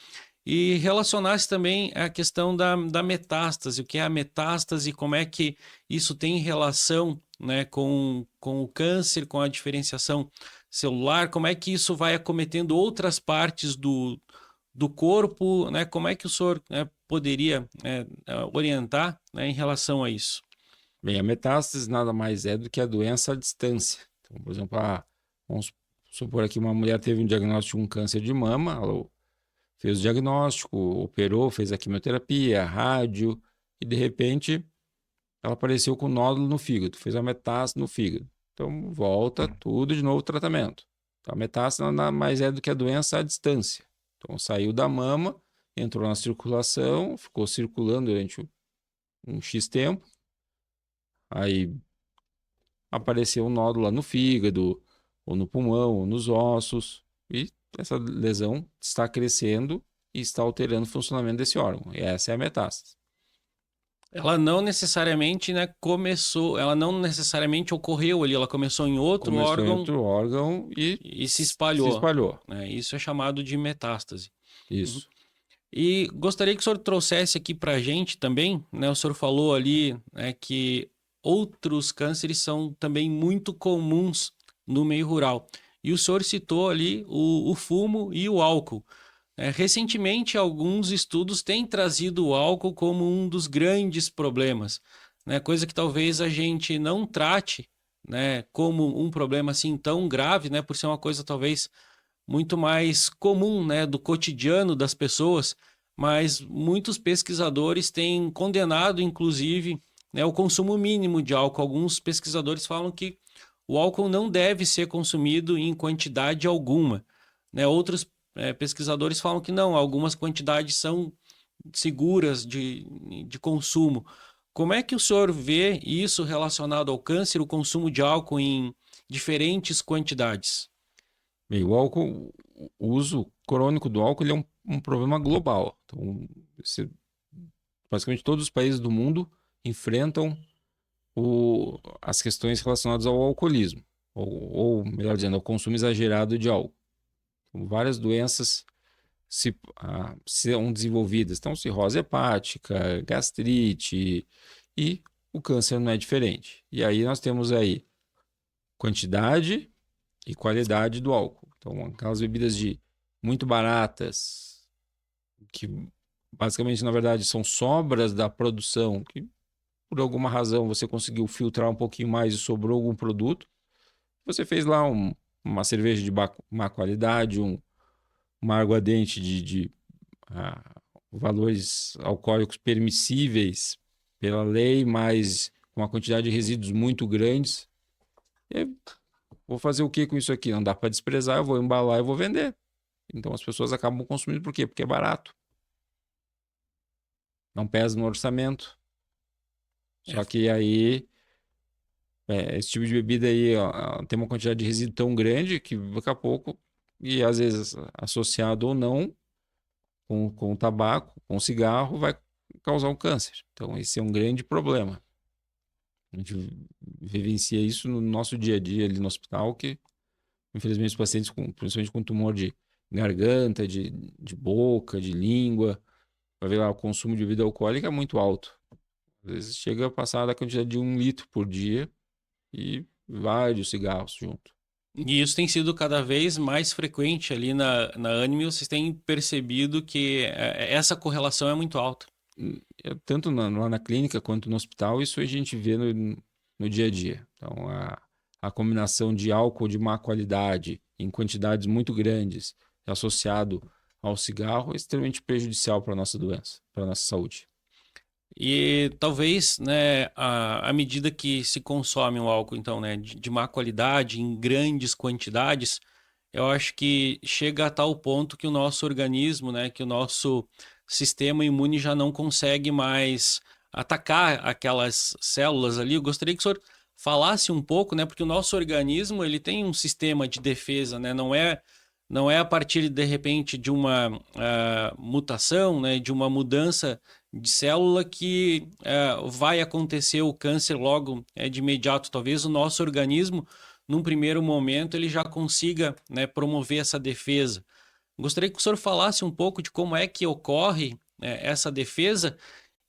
E relacionasse também a questão da metástase, o que é a metástase, como é que isso tem relação, né, com o câncer, com a diferenciação celular, como é que isso vai acometendo outras partes do corpo, né? Como é que o senhor poderia orientar, né, em relação a isso? Bem, a metástase nada mais é do que a doença à distância. Então, por exemplo, vamos supor aqui uma mulher teve um diagnóstico de um câncer de mama, ela fez o diagnóstico, operou, fez a quimioterapia, a rádio, e de repente ela apareceu com nódulo no fígado, fez a metástase no fígado. Então, volta tudo de novo o tratamento. Então, a metástase nada mais é do que a doença à distância. Então, saiu da mama, entrou na circulação, ficou circulando durante um X tempo, aí apareceu um nódulo lá no fígado, ou no pulmão, ou nos ossos, e essa lesão está crescendo e está alterando o funcionamento desse órgão. E essa é a metástase. Ela não necessariamente, né, começou, ela não necessariamente ocorreu ali, ela começou em outro Começou em órgão outro órgão e se se espalhou, espalhou. né? Isso é chamado de metástase. Uhum. Isso. E gostaria que o senhor trouxesse aqui para a gente também, né? O senhor falou ali, né, que outros cânceres são também muito comuns no meio rural. E o senhor citou ali o fumo e o álcool. Recentemente, alguns estudos têm trazido o álcool como um dos grandes problemas, né? Coisa que talvez a gente não trate, né, como um problema assim tão grave, né, por ser uma coisa talvez muito mais comum, né, do cotidiano das pessoas, mas muitos pesquisadores têm condenado, inclusive, né, o consumo mínimo de álcool. Alguns pesquisadores falam que o álcool não deve ser consumido em quantidade alguma, né? Outros pesquisadores falam que não, algumas quantidades são seguras de consumo. Como é que o senhor vê isso relacionado ao câncer, o consumo de álcool em diferentes quantidades? Bem, o uso crônico do álcool ele é um problema global. Então, basicamente todos os países do mundo enfrentam as questões relacionadas ao alcoolismo, melhor dizendo, ao consumo exagerado de álcool. Então, várias doenças são desenvolvidas. Então, cirrose hepática, gastrite e o câncer não é diferente. E aí nós temos aí quantidade e qualidade do álcool. Então, aquelas bebidas muito baratas, que basicamente, na verdade, são sobras da produção, que por alguma razão você conseguiu filtrar um pouquinho mais e sobrou algum produto. Você fez lá uma cerveja de má qualidade, uma aguardente de valores alcoólicos permissíveis pela lei, mas com uma quantidade de resíduos muito grandes. E aí, vou fazer o que com isso aqui? Não dá para desprezar, eu vou embalar e vou vender. Então as pessoas acabam consumindo por quê? Porque é barato. Não pesa no orçamento. Só que aí, esse tipo de bebida aí ó, tem uma quantidade de resíduo tão grande que daqui a pouco, e às vezes associado ou não, com o tabaco, com o cigarro, vai causar um câncer. Então esse é um grande problema. A gente vivencia isso no nosso dia a dia ali no hospital, que infelizmente os pacientes, principalmente com tumor de garganta, de boca, de língua, vai ver lá o consumo de bebida alcoólica é muito alto. Às vezes chega a passar da quantidade de 1 litro por dia e vários cigarros junto. E isso tem sido cada vez mais frequente ali na Anime. Vocês têm percebido que essa correlação é muito alta. Tanto lá na clínica quanto no hospital, isso a gente vê no dia a dia. Então, a combinação de álcool de má qualidade em quantidades muito grandes associado ao cigarro é extremamente prejudicial para a nossa doença, para a nossa saúde. E talvez, né, à medida que se consome o álcool, então, né, de má qualidade, em grandes quantidades, eu acho que chega a tal ponto que o nosso organismo, né, que o nosso sistema imune já não consegue mais atacar aquelas células ali. Eu gostaria que o senhor falasse um pouco, né, porque o nosso organismo ele tem um sistema de defesa, né, não é a partir de repente de uma mutação, né, de uma mudança de célula que vai acontecer o câncer logo de imediato. Talvez o nosso organismo, num primeiro momento, ele já consiga, né, promover essa defesa. Gostaria que o senhor falasse um pouco de como é que ocorre essa defesa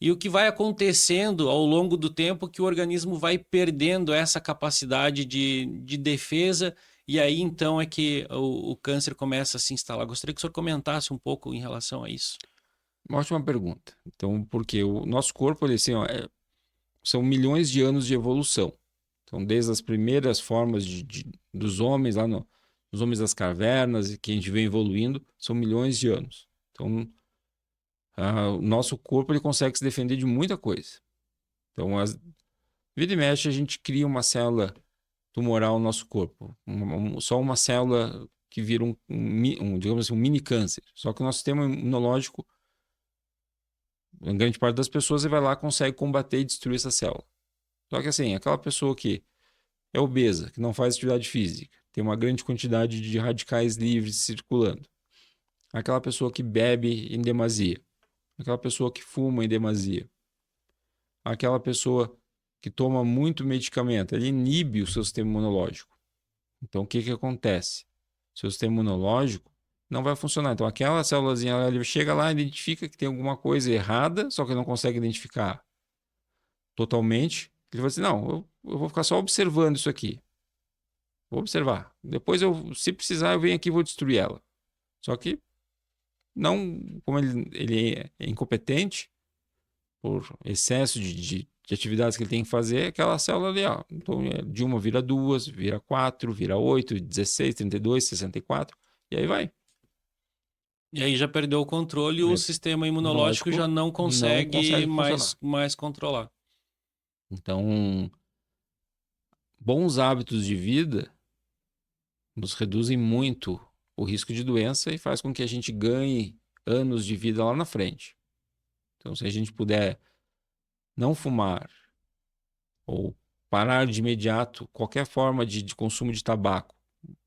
e o que vai acontecendo ao longo do tempo que o organismo vai perdendo essa capacidade de defesa e aí então é que o câncer começa a se instalar. Gostaria que o senhor comentasse um pouco em relação a isso. Uma ótima pergunta. Então, porque o nosso corpo, ele, assim, ó, são milhões de anos de evolução. Então, desde as primeiras formas dos homens, nos homens das cavernas, e que a gente vem evoluindo, são milhões de anos. Então, o nosso corpo ele consegue se defender de muita coisa. Então, vira e mexe, a gente cria uma célula tumoral no nosso corpo. Só uma célula que vira digamos assim, um mini câncer. Só que o nosso sistema imunológico, em grande parte das pessoas, ele vai lá e consegue combater e destruir essa célula. Só que assim, aquela pessoa que é obesa, que não faz atividade física, tem uma grande quantidade de radicais livres circulando. Aquela pessoa que bebe em demasia. Aquela pessoa que fuma em demasia. Aquela pessoa que toma muito medicamento, ele inibe o seu sistema imunológico. Então, o que acontece? O seu sistema imunológico não vai funcionar. Então, aquela célulazinha, ela chega lá, identifica que tem alguma coisa errada, só que não consegue identificar totalmente. Ele vai dizer, não, eu vou ficar só observando isso aqui. Vou observar. Depois, se precisar, eu venho aqui e vou destruir ela. Só que, não, como ele é incompetente, por excesso de atividades que ele tem que fazer, aquela célula ali, ó. Então, de uma vira 2, vira 4, vira 8, 16, 32, 64, e aí vai. E aí já perdeu o controle e o sistema imunológico já não consegue mais controlar. Então, bons hábitos de vida nos reduzem muito o risco de doença e faz com que a gente ganhe anos de vida lá na frente. Então, se a gente puder não fumar ou parar de imediato qualquer forma de consumo de tabaco,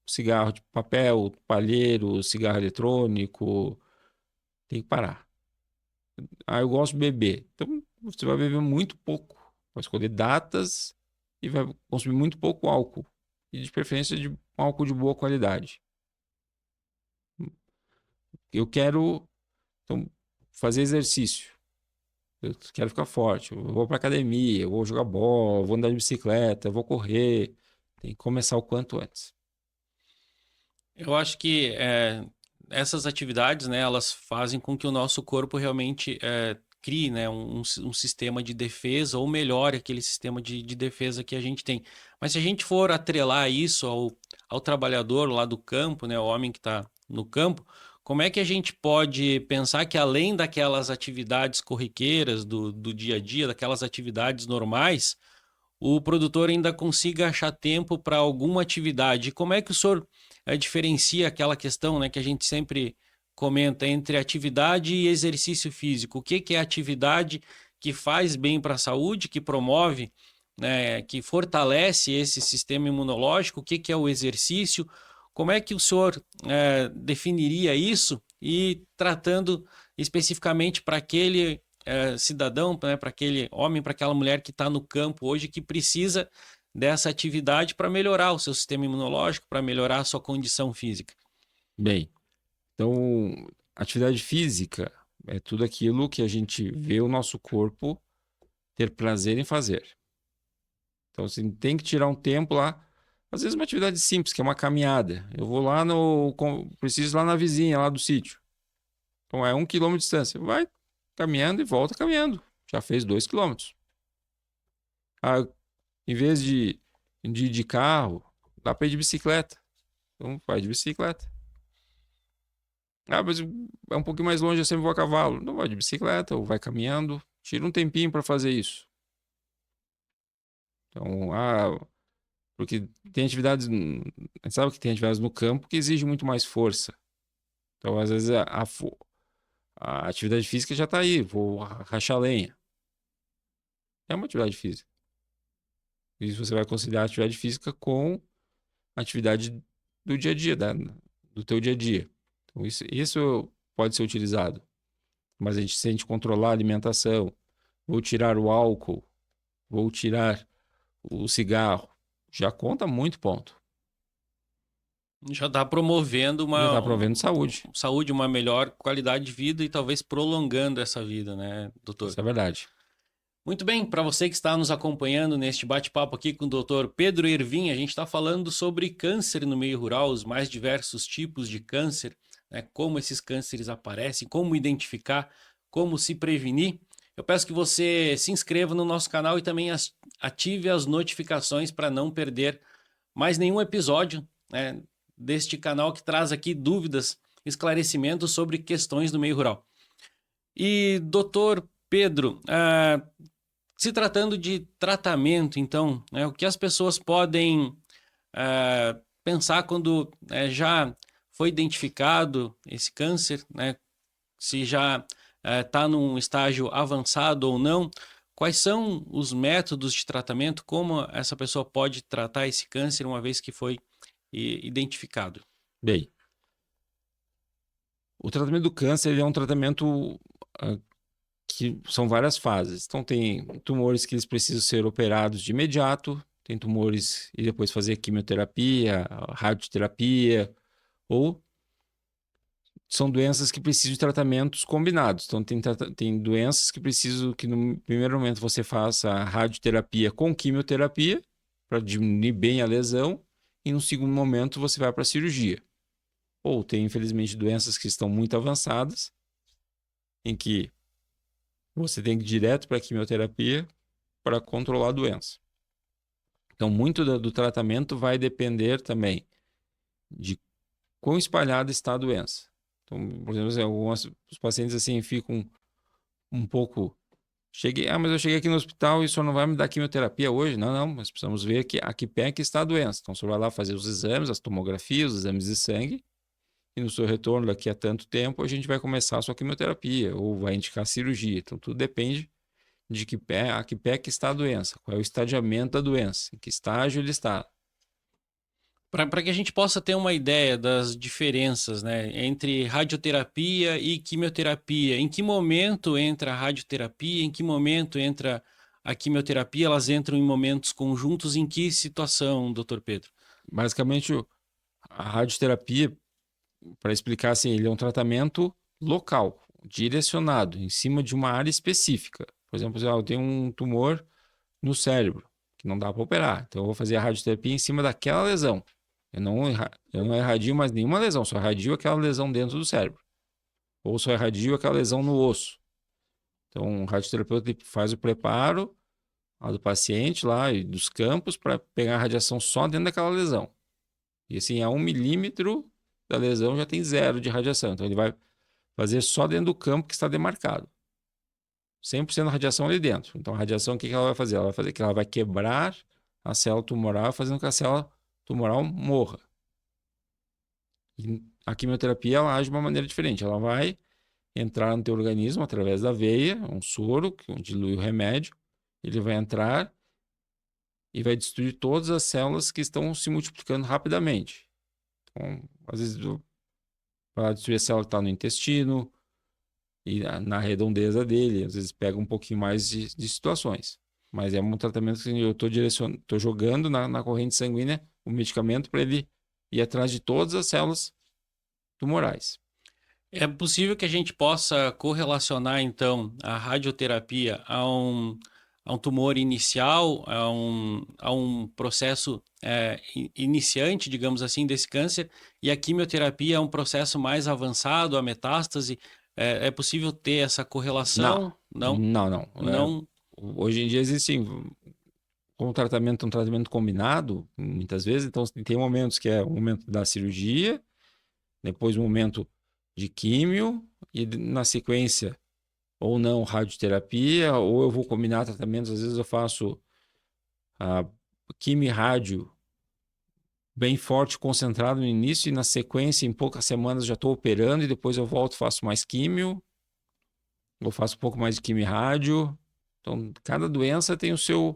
cigarro de papel, palheiro, cigarro eletrônico, tem que parar. Eu gosto de beber. Então, você vai beber muito pouco. Vai escolher datas e vai consumir muito pouco álcool. E de preferência de álcool de boa qualidade. Eu quero, então, fazer exercício. Eu quero ficar forte. Eu vou para academia, eu vou jogar bola, eu vou andar de bicicleta, eu vou correr. Tem que começar o quanto antes. Eu acho que essas atividades, né, elas fazem com que o nosso corpo realmente crie, né, um sistema de defesa ou melhore aquele sistema de defesa que a gente tem. Mas se a gente for atrelar isso ao trabalhador lá do campo, né, o homem que está no campo, como é que a gente pode pensar que além daquelas atividades corriqueiras do dia a dia, daquelas atividades normais, o produtor ainda consiga achar tempo para alguma atividade? Como é que o senhor diferencia aquela questão, né, que a gente sempre comenta entre atividade e exercício físico? O que é atividade que faz bem para a saúde, que promove, né, que fortalece esse sistema imunológico? O que é o exercício? Como é que o senhor definiria isso? E tratando especificamente para aquele cidadão, né, para aquele homem, para aquela mulher que está no campo hoje, que precisa dessa atividade para melhorar o seu sistema imunológico, para melhorar a sua condição física. Bem, então, atividade física é tudo aquilo que a gente vê o nosso corpo ter prazer em fazer. Então, você tem que tirar um tempo lá. Às vezes, uma atividade simples, que é uma caminhada. Eu vou lá preciso ir lá na vizinha, lá do sítio. Então, é 1 quilômetro de distância. Vai caminhando e volta caminhando. Já fez 2 quilômetros. Ah, em vez de ir de carro, dá para ir de bicicleta. Então, vai de bicicleta. Mas é um pouquinho mais longe, eu sempre vou a cavalo. Não vai de bicicleta ou vai caminhando. Tira um tempinho para fazer isso. Então, porque tem atividades, a gente sabe que tem atividades no campo que exigem muito mais força. Então, às vezes, a atividade física já está aí, vou rachar lenha. É uma atividade física. Isso você vai considerar atividade física com atividade do dia a dia, do teu dia a dia. Então, isso pode ser utilizado. Mas a gente sente controlar a alimentação, vou tirar o álcool, vou tirar o cigarro, já conta muito ponto. Já está promovendo Já está uma provendo saúde. saúde, uma melhor qualidade de vida e talvez prolongando essa vida, né, doutor? Isso é verdade. Muito bem, para você que está nos acompanhando neste bate-papo aqui com o Dr. Pedro Ervin, a gente está falando sobre câncer no meio rural, os mais diversos tipos de câncer, né, como esses cânceres aparecem, como identificar, como se prevenir. Eu peço que você se inscreva no nosso canal e também ative as notificações para não perder mais nenhum episódio, né, deste canal que traz aqui dúvidas, esclarecimentos sobre questões do meio rural. E, doutor Pedro, se tratando de tratamento, então, né, o que as pessoas podem pensar quando já foi identificado esse câncer, né, se já está num estágio avançado ou não, quais são os métodos de tratamento, como essa pessoa pode tratar esse câncer uma vez que foi identificado? Bem, o tratamento do câncer ele é um tratamento que são várias fases. Então, tem tumores que eles precisam ser operados de imediato, tem tumores e depois fazer quimioterapia, radioterapia, ou são doenças que precisam de tratamentos combinados. Então, tem doenças que precisam que no primeiro momento você faça a radioterapia com quimioterapia, para diminuir bem a lesão, e no segundo momento você vai para a cirurgia. Ou tem, infelizmente, doenças que estão muito avançadas, em que você tem que ir direto para a quimioterapia para controlar a doença. Então, muito do tratamento vai depender também de quão espalhada está a doença. Então, por exemplo, os pacientes assim ficam um pouco Mas eu cheguei aqui no hospital e o senhor não vai me dar quimioterapia hoje? Não, não, mas precisamos ver que pé é que está a doença. Então, o senhor vai lá fazer os exames, as tomografias, os exames de sangue, e no seu retorno daqui a tanto tempo a gente vai começar a sua quimioterapia, ou vai indicar cirurgia. Então, tudo depende de que pé que está a doença, qual é o estadiamento da doença, em que estágio ele está. Para que a gente possa ter uma ideia das diferenças, né, entre radioterapia e quimioterapia, em que momento entra a radioterapia, em que momento entra a quimioterapia, elas entram em momentos conjuntos, em que situação, doutor Pedro? Basicamente, a radioterapia, para explicar assim, ele é um tratamento local, direcionado, em cima de uma área específica. Por exemplo, eu tenho um tumor no cérebro, que não dá para operar. Então, eu vou fazer a radioterapia em cima daquela lesão. Eu não irradio mais nenhuma lesão, só irradio aquela lesão dentro do cérebro. Ou só irradio aquela lesão no osso. Então, o radioterapeuta faz o preparo lá do paciente lá e dos campos para pegar a radiação só dentro daquela lesão. E assim, a 1 milímetro da lesão já tem 0 de radiação. Então, ele vai fazer só dentro do campo que está demarcado. 100% da radiação ali dentro. Então, a radiação, o que ela vai fazer? Ela vai fazer que ela vai quebrar a célula tumoral, fazendo com que a célula tumoral morra. E a quimioterapia, ela age de uma maneira diferente. Ela vai entrar no teu organismo através da veia, um soro, que dilui o remédio. Ele vai entrar e vai destruir todas as células que estão se multiplicando rapidamente. Então, às vezes, para destruir a célula que está no intestino e na redondeza dele, às vezes pega um pouquinho mais de situações. Mas é um tratamento que eu estou jogando na corrente sanguínea o medicamento para ele ir atrás de todas as células tumorais. É possível que a gente possa correlacionar, então, a radioterapia a um tumor inicial, a um processo iniciante, digamos assim, desse câncer, e a quimioterapia é um processo mais avançado, a metástase. É possível ter essa correlação? Não, Não. não. Hoje em dia existe um tratamento combinado, muitas vezes. Então, tem momentos que é o momento da cirurgia, depois o momento de químio, e na sequência, ou não, radioterapia, ou eu vou combinar tratamentos. Às vezes eu faço a quimio e rádio bem forte, concentrado no início, e na sequência, em poucas semanas, já estou operando, e depois eu volto e faço mais químio, ou faço um pouco mais de quimio e rádio. Então, cada doença tem as suas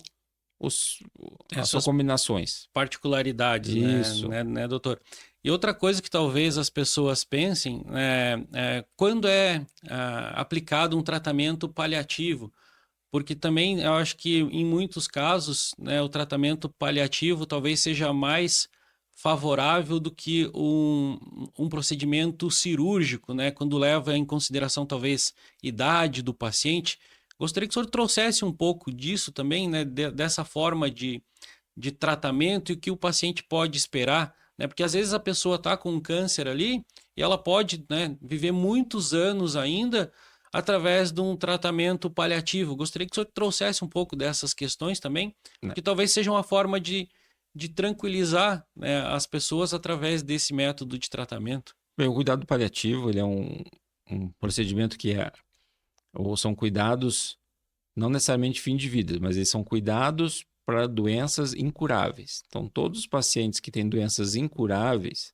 Essas combinações. particularidades, Isso. né, doutor? E outra coisa que talvez as pessoas pensem quando é aplicado um tratamento paliativo, porque também eu acho que em muitos casos, né, o tratamento paliativo talvez seja mais favorável do que um procedimento cirúrgico, né, quando leva em consideração talvez idade do paciente. Gostaria que o senhor trouxesse um pouco disso também, né, dessa forma de tratamento e o que o paciente pode esperar, né? Porque às vezes a pessoa está com um câncer ali e ela pode, né, viver muitos anos ainda através de um tratamento paliativo. Gostaria que o senhor trouxesse um pouco dessas questões também, Né? que talvez seja uma forma de tranquilizar, né, as pessoas através desse método de tratamento. Bem, o cuidado paliativo, ele é um procedimento ou são cuidados, não necessariamente fim de vida, mas eles são cuidados para doenças incuráveis. Então, todos os pacientes que têm doenças incuráveis,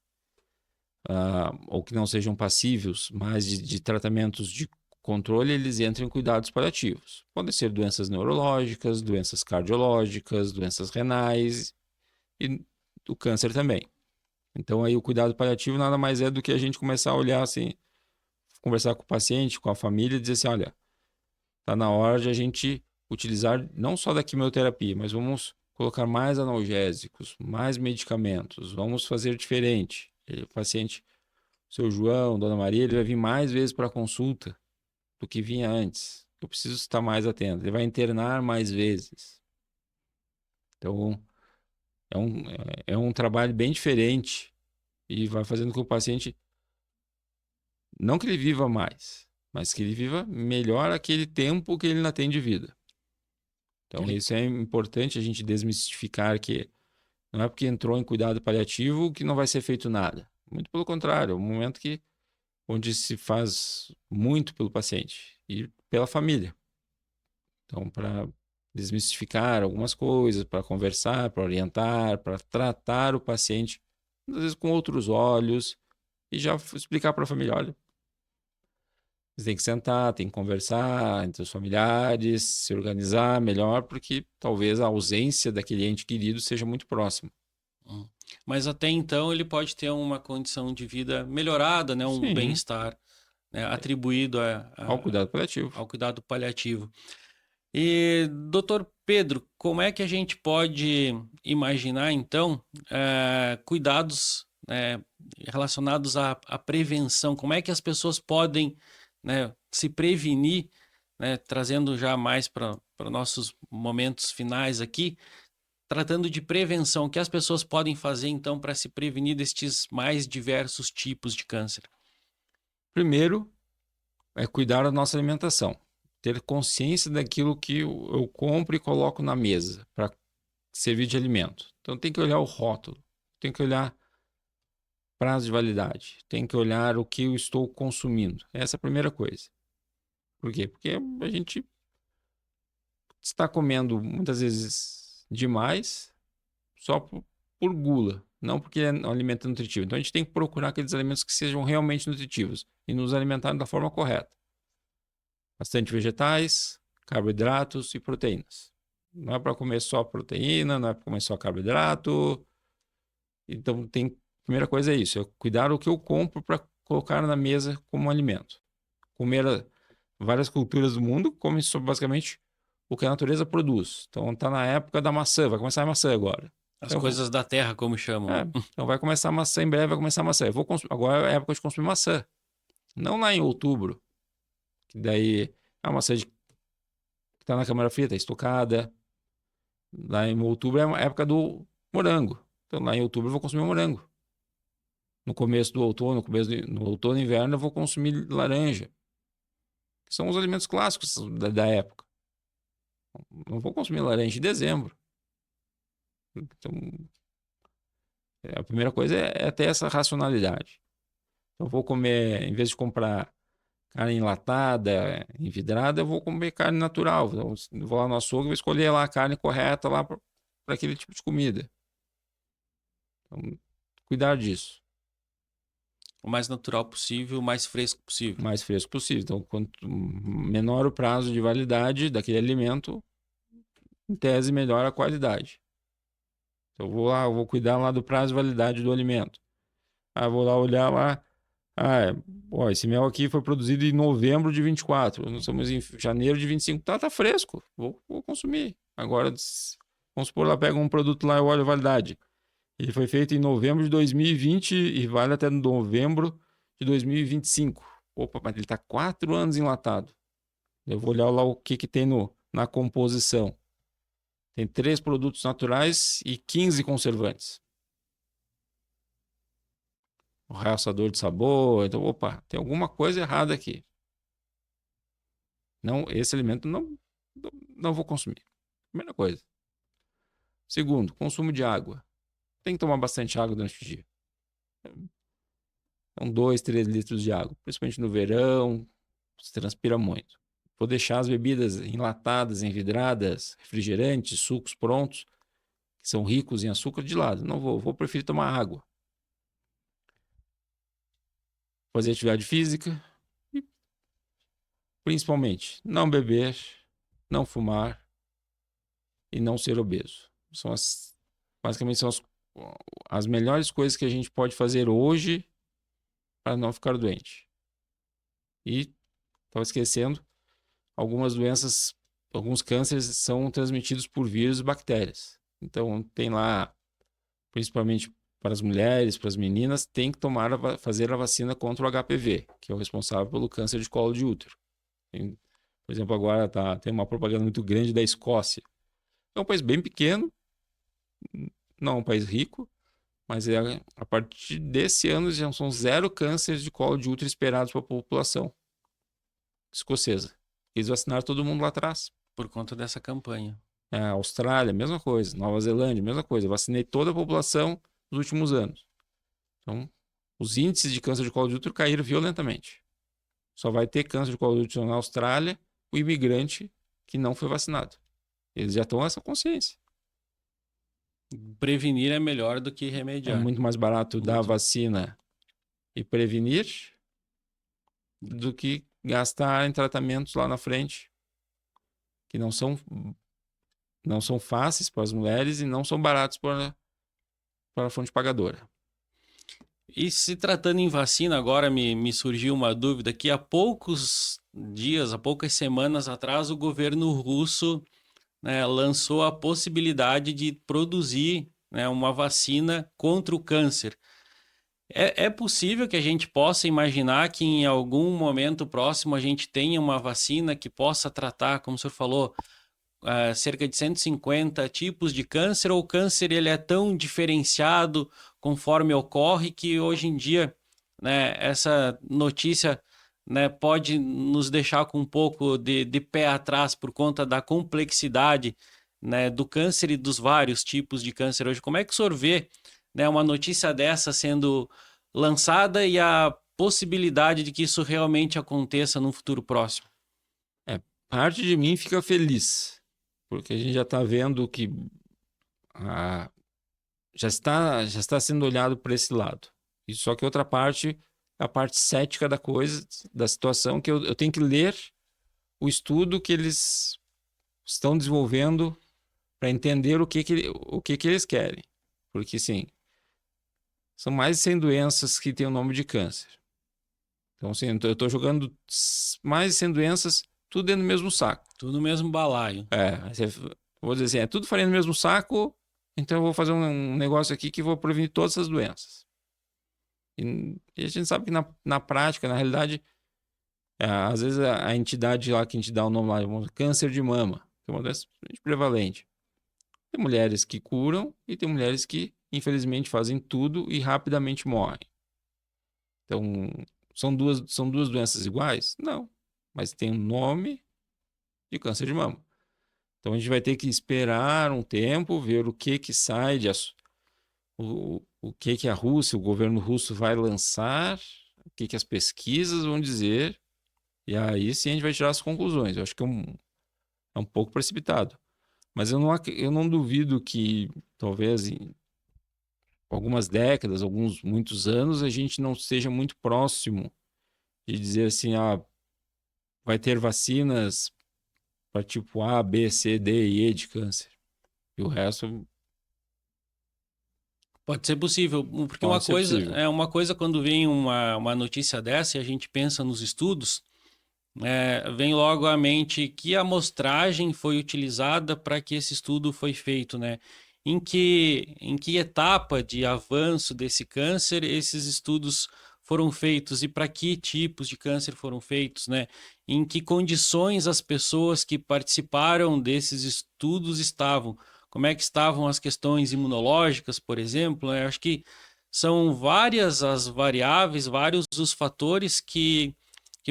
ou que não sejam passíveis mais de tratamentos de controle, eles entram em cuidados paliativos. Podem ser doenças neurológicas, doenças cardiológicas, doenças renais e o câncer também. Então, aí o cuidado paliativo nada mais é do que a gente começar a olhar assim, conversar com o paciente, com a família e dizer assim, olha, está na hora de a gente utilizar não só da quimioterapia, mas vamos colocar mais analgésicos, mais medicamentos, vamos fazer diferente. O paciente, seu João, Dona Maria, ele vai vir mais vezes para a consulta do que vinha antes. Eu preciso estar mais atento. Ele vai internar mais vezes. Então, é um trabalho bem diferente e vai fazendo com que o paciente, não que ele viva mais, mas que ele viva melhor aquele tempo que ele ainda tem de vida. Então, Ele- isso é importante a gente desmistificar que não é porque entrou em cuidado paliativo que não vai ser feito nada. Muito pelo contrário, é um momento onde se faz muito pelo paciente e pela família. Então, para desmistificar algumas coisas, para conversar, para orientar, para tratar o paciente, às vezes com outros olhos, e já explicar para a família, olha, você tem que sentar, tem que conversar entre os familiares, se organizar melhor, porque talvez a ausência daquele ente querido seja muito próxima. Mas até então ele pode ter uma condição de vida melhorada, né? Um Sim, bem-estar, né? Atribuído ao cuidado paliativo. ao cuidado paliativo. E, doutor Pedro, como é que a gente pode imaginar, então, cuidados, relacionados à prevenção? Como é que as pessoas podem, né, se prevenir, né, trazendo já mais para nossos momentos finais aqui, tratando de prevenção, o que as pessoas podem fazer, então, para se prevenir destes mais diversos tipos de câncer? Primeiro, é cuidar da nossa alimentação. Ter consciência daquilo que eu compro e coloco na mesa para servir de alimento. Então tem que olhar o rótulo, tem que olhar prazo de validade, tem que olhar o que eu estou consumindo. Essa é a primeira coisa. Por quê? Porque a gente está comendo muitas vezes demais só por gula, não porque é um alimento nutritivo. Então a gente tem que procurar aqueles alimentos que sejam realmente nutritivos e nos alimentar da forma correta. Bastante vegetais, carboidratos e proteínas. Não é para comer só proteína, não é para comer só carboidrato. Então, a primeira coisa é isso, é cuidar o que eu compro para colocar na mesa como alimento. Várias culturas do mundo comem basicamente o que a natureza produz. Então, está na época da maçã, vai começar a maçã agora. As Então, coisas da terra, como chamam, né? então vai começar a maçã, em breve vai começar a maçã. Agora é a época de consumir maçã. Não lá em outubro, que daí a maçã que está na câmara fria, está estocada. Lá em outubro é a época do morango. Então lá em outubro eu vou consumir morango. No começo do outono, no outono e inverno eu vou consumir laranja. Que são os alimentos clássicos da época. Não vou consumir laranja em dezembro. Então, a primeira coisa é ter essa racionalidade. Então, eu vou comer, em vez de comprar carne enlatada, envidrada, eu vou comer carne natural. Então, eu vou lá no açougue e vou escolher lá a carne correta lá para aquele tipo de comida. Então, cuidar disso. O mais natural possível, o mais fresco O possível. mais fresco possível. Então, quanto menor o prazo de validade daquele alimento, em tese, melhor a qualidade. Então, eu vou lá, eu vou cuidar lá do prazo de validade do alimento. Vou lá olhar lá. Esse mel aqui foi produzido em novembro de 24. Nós estamos em janeiro de 25. Tá fresco. Vou consumir. Agora, vamos supor lá, pega um produto lá e olha a validade. Ele foi feito em novembro de 2020 e vale até novembro de 2025. Opa, mas ele está 4 anos enlatado. Eu vou olhar lá o que tem na composição. Tem 3 produtos naturais e 15 conservantes. O realçador de sabor. Então, opa, tem alguma coisa errada aqui. Não, esse alimento não vou consumir. Primeira coisa. Segundo, consumo de água. Tem que tomar bastante água durante o dia. Então, 2, 3 litros de água. Principalmente no verão, se transpira muito. Vou deixar as bebidas enlatadas, envidradas, refrigerantes, sucos prontos, que são ricos em açúcar, de lado. Não vou preferir tomar água. Fazer atividade física e, principalmente, não beber, não fumar e não ser obeso. Basicamente são as melhores coisas que a gente pode fazer hoje para não ficar doente. E estava esquecendo, algumas doenças, alguns cânceres são transmitidos por vírus e bactérias. Então tem lá, principalmente para as mulheres, para as meninas, tem que fazer a vacina contra o HPV, que é o responsável pelo câncer de colo de útero. Por exemplo, agora tem uma propaganda muito grande da Escócia. É um país bem pequeno, não é um país rico, mas a partir desse ano já são 0 cânceres de colo de útero esperados para a população escocesa. Eles vacinaram todo mundo lá atrás. Por conta dessa campanha. Austrália, mesma coisa. Nova Zelândia, mesma coisa. Vacinei toda a população nos últimos anos. Então, os índices de câncer de colo de útero caíram violentamente. Só vai ter câncer de colo de útero na Austrália o imigrante que não foi vacinado. Eles já estão com essa consciência. Prevenir é melhor do que É remediar. muito mais barato dar a Muito. vacina e prevenir do que gastar em tratamentos lá na frente, que não são fáceis para as mulheres e não são baratos para a fonte pagadora. E se tratando em vacina, agora me surgiu uma dúvida que há poucos dias, há poucas semanas atrás, o governo russo, né, lançou a possibilidade de produzir, né, uma vacina contra o câncer. É possível que a gente possa imaginar que em algum momento próximo a gente tenha uma vacina que possa tratar, como o senhor falou, cerca de 150 tipos de câncer, ou o câncer ele é tão diferenciado conforme ocorre que hoje em dia, né, essa notícia, né, pode nos deixar com um pouco de pé atrás por conta da complexidade, né, do câncer e dos vários tipos de câncer hoje. Como é que o senhor vê, né, uma notícia dessa sendo lançada e a possibilidade de que isso realmente aconteça no futuro próximo? Parte de mim fica feliz, porque a gente já está vendo que já está sendo olhado para esse lado. E só que outra parte, a parte cética da coisa, da situação, que eu tenho que ler o estudo que eles estão desenvolvendo para entender o que eles querem. Porque, sim, são mais de 100 doenças que têm o nome de câncer. Então, assim, eu estou jogando mais de 100 doenças, tudo dentro do mesmo saco. Tudo no mesmo balaio. Vou dizer assim, é tudo farinha no mesmo saco, então eu vou fazer um negócio aqui que vou prevenir todas essas doenças. E a gente sabe que na prática, na realidade, às vezes a entidade lá que a gente dá o nome lá, câncer de mama, que é uma doença prevalente. Tem mulheres que curam e tem mulheres que, infelizmente, fazem tudo e rapidamente morrem. Então, são duas doenças iguais? Não. Mas tem um nome de câncer de mama. Então, a gente vai ter que esperar um tempo, ver o que sai o que a Rússia, o governo russo vai lançar, o que as pesquisas vão dizer, e aí sim a gente vai tirar as conclusões. Eu acho que é um pouco precipitado. Mas eu não duvido que talvez em algumas décadas, muitos anos, a gente não esteja muito próximo de dizer assim, vai ter vacinas para tipo A, B, C, D e E de câncer. E o resto Pode ser possível, porque pode ser possível. uma coisa quando vem uma notícia dessa e a gente pensa nos estudos, vem logo à mente que amostragem foi utilizada para que esse estudo foi feito, né? Em que etapa de avanço desse câncer esses estudos foram feitos e para que tipos de câncer foram feitos, né? Em que condições as pessoas que participaram desses estudos estavam? Como é que estavam as questões imunológicas, por exemplo? Eu acho que são várias as variáveis, vários os fatores que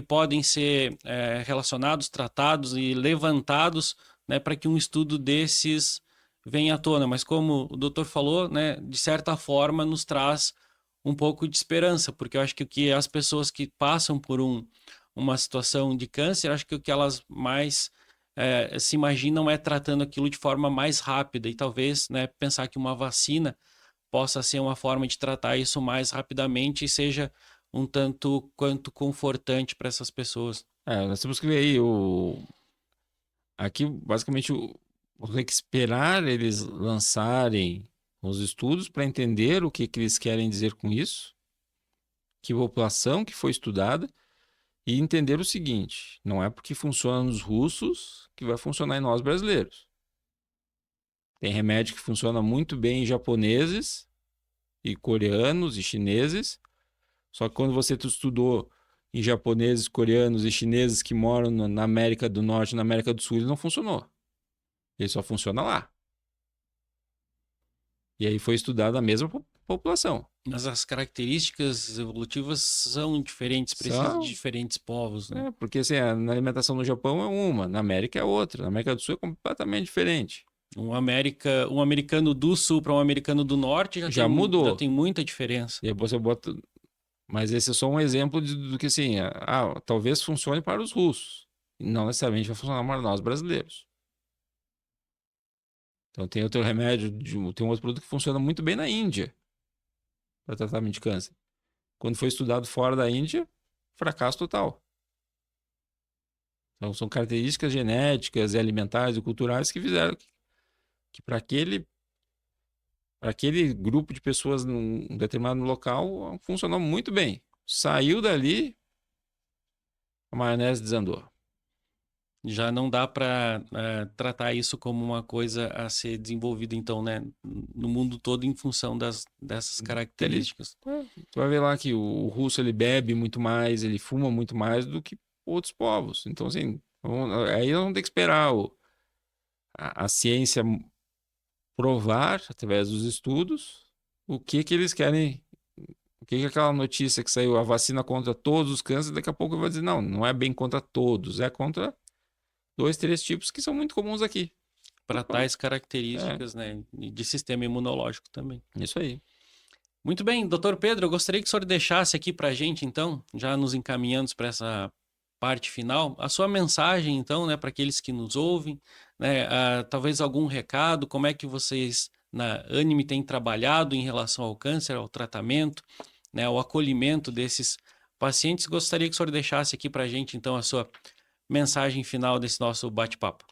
podem ser relacionados, tratados e levantados, né, para que um estudo desses venha à tona. Mas como o doutor falou, né, de certa forma nos traz um pouco de esperança, porque eu acho que o que as pessoas que passam por uma situação de câncer, acho que o que elas mais se imaginam é tratando aquilo de forma mais rápida e talvez, né, pensar que uma vacina possa ser uma forma de tratar isso mais rapidamente e seja um tanto quanto confortante para essas pessoas. Nós temos que ver aí aqui basicamente vamos ter que esperar eles lançarem os estudos para entender o que eles querem dizer com isso, que população que foi estudada, e entender o seguinte: não é porque funciona nos russos que vai funcionar em nós brasileiros. Tem remédio que funciona muito bem em japoneses e coreanos e chineses, só que quando você estudou em japoneses, coreanos e chineses que moram na América do Norte e na América do Sul, ele não funcionou. Ele só funciona lá. E aí foi estudada a mesma população. Mas as características evolutivas são diferentes para esses diferentes povos, né? Porque assim, na alimentação no Japão é uma, na América é outra. Na América do Sul é completamente diferente. Um americano do Sul para um americano do Norte já mudou. Já tem muita diferença. E aí você bota... Mas esse é só um exemplo do que assim, talvez funcione para os russos. não necessariamente vai funcionar para nós brasileiros. Então tem outro remédio, tem um outro produto que funciona muito bem na Índia para tratamento de câncer. Quando foi estudado fora da Índia, fracasso total. Então são características genéticas e alimentares e culturais que fizeram que para aquele grupo de pessoas num determinado local funcionou muito bem. Saiu dali, a maionese desandou. Já não dá para tratar isso como uma coisa a ser desenvolvida, então, né, no mundo todo em função dessas características. Tu vai ver lá que o russo ele bebe muito mais, ele fuma muito mais do que outros povos. Então, assim, aí nós vamos ter que esperar a ciência provar, através dos estudos, o que eles querem. O que aquela notícia que saiu, a vacina contra todos os cânceres, daqui a pouco eu vou dizer, não é bem contra todos, é contra 2, 3 tipos que são muito comuns aqui. Para tais características, né, de sistema imunológico também. Isso aí. Muito bem, doutor Pedro, eu gostaria que o senhor deixasse aqui para a gente, então, já nos encaminhando para essa parte final, a sua mensagem, então, né, para aqueles que nos ouvem, né, talvez algum recado, como é que vocês na Anime têm trabalhado em relação ao câncer, ao tratamento, né, ao acolhimento desses pacientes. Gostaria que o senhor deixasse aqui para a gente, então, a sua mensagem final desse nosso bate-papo.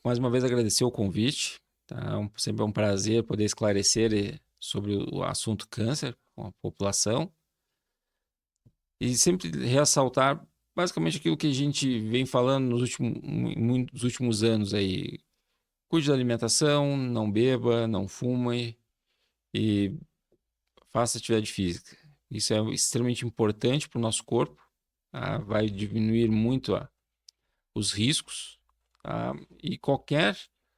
Mais uma vez agradecer o convite, tá? Sempre é um prazer poder esclarecer sobre o assunto câncer com a população e sempre ressaltar basicamente aquilo que a gente vem falando nos últimos anos aí. Cuide da alimentação, não beba, não fume e faça atividade física. Isso é extremamente importante para o nosso corpo, tá? Vai diminuir muito os riscos, tá? E qualquer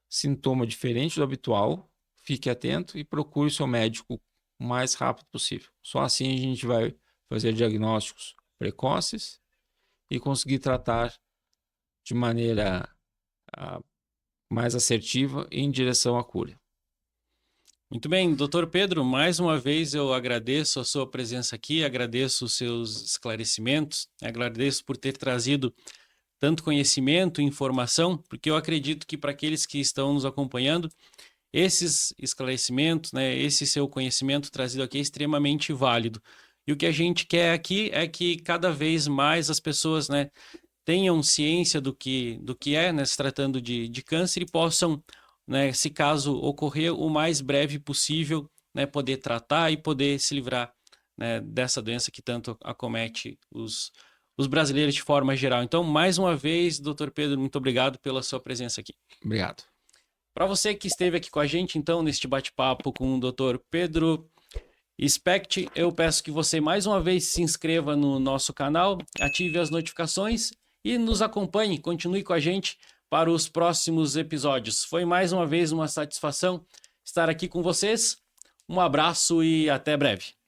sintoma diferente do habitual, fique atento e procure o seu médico o mais rápido possível. Só assim a gente vai fazer diagnósticos precoces e conseguir tratar de maneira mais assertiva em direção à cura. Muito bem, doutor Pedro, mais uma vez eu agradeço a sua presença aqui, agradeço os seus esclarecimentos, agradeço por ter trazido tanto conhecimento e informação, porque eu acredito que para aqueles que estão nos acompanhando, esses esclarecimentos, né, esse seu conhecimento trazido aqui é extremamente válido. E o que a gente quer aqui é que cada vez mais as pessoas, né, tenham ciência do que é, né, se tratando de câncer e possam, né, se caso ocorrer, o mais breve possível, né, poder tratar e poder se livrar, né, dessa doença que tanto acomete os brasileiros de forma geral. Então, mais uma vez, doutor Pedro, muito obrigado pela sua presença aqui. Obrigado. Para você que esteve aqui com a gente, então, neste bate-papo com o doutor Pedro Specht, eu peço que você mais uma vez se inscreva no nosso canal, ative as notificações e nos acompanhe, continue com a gente para os próximos episódios. Foi mais uma vez uma satisfação estar aqui com vocês. Um abraço e até breve.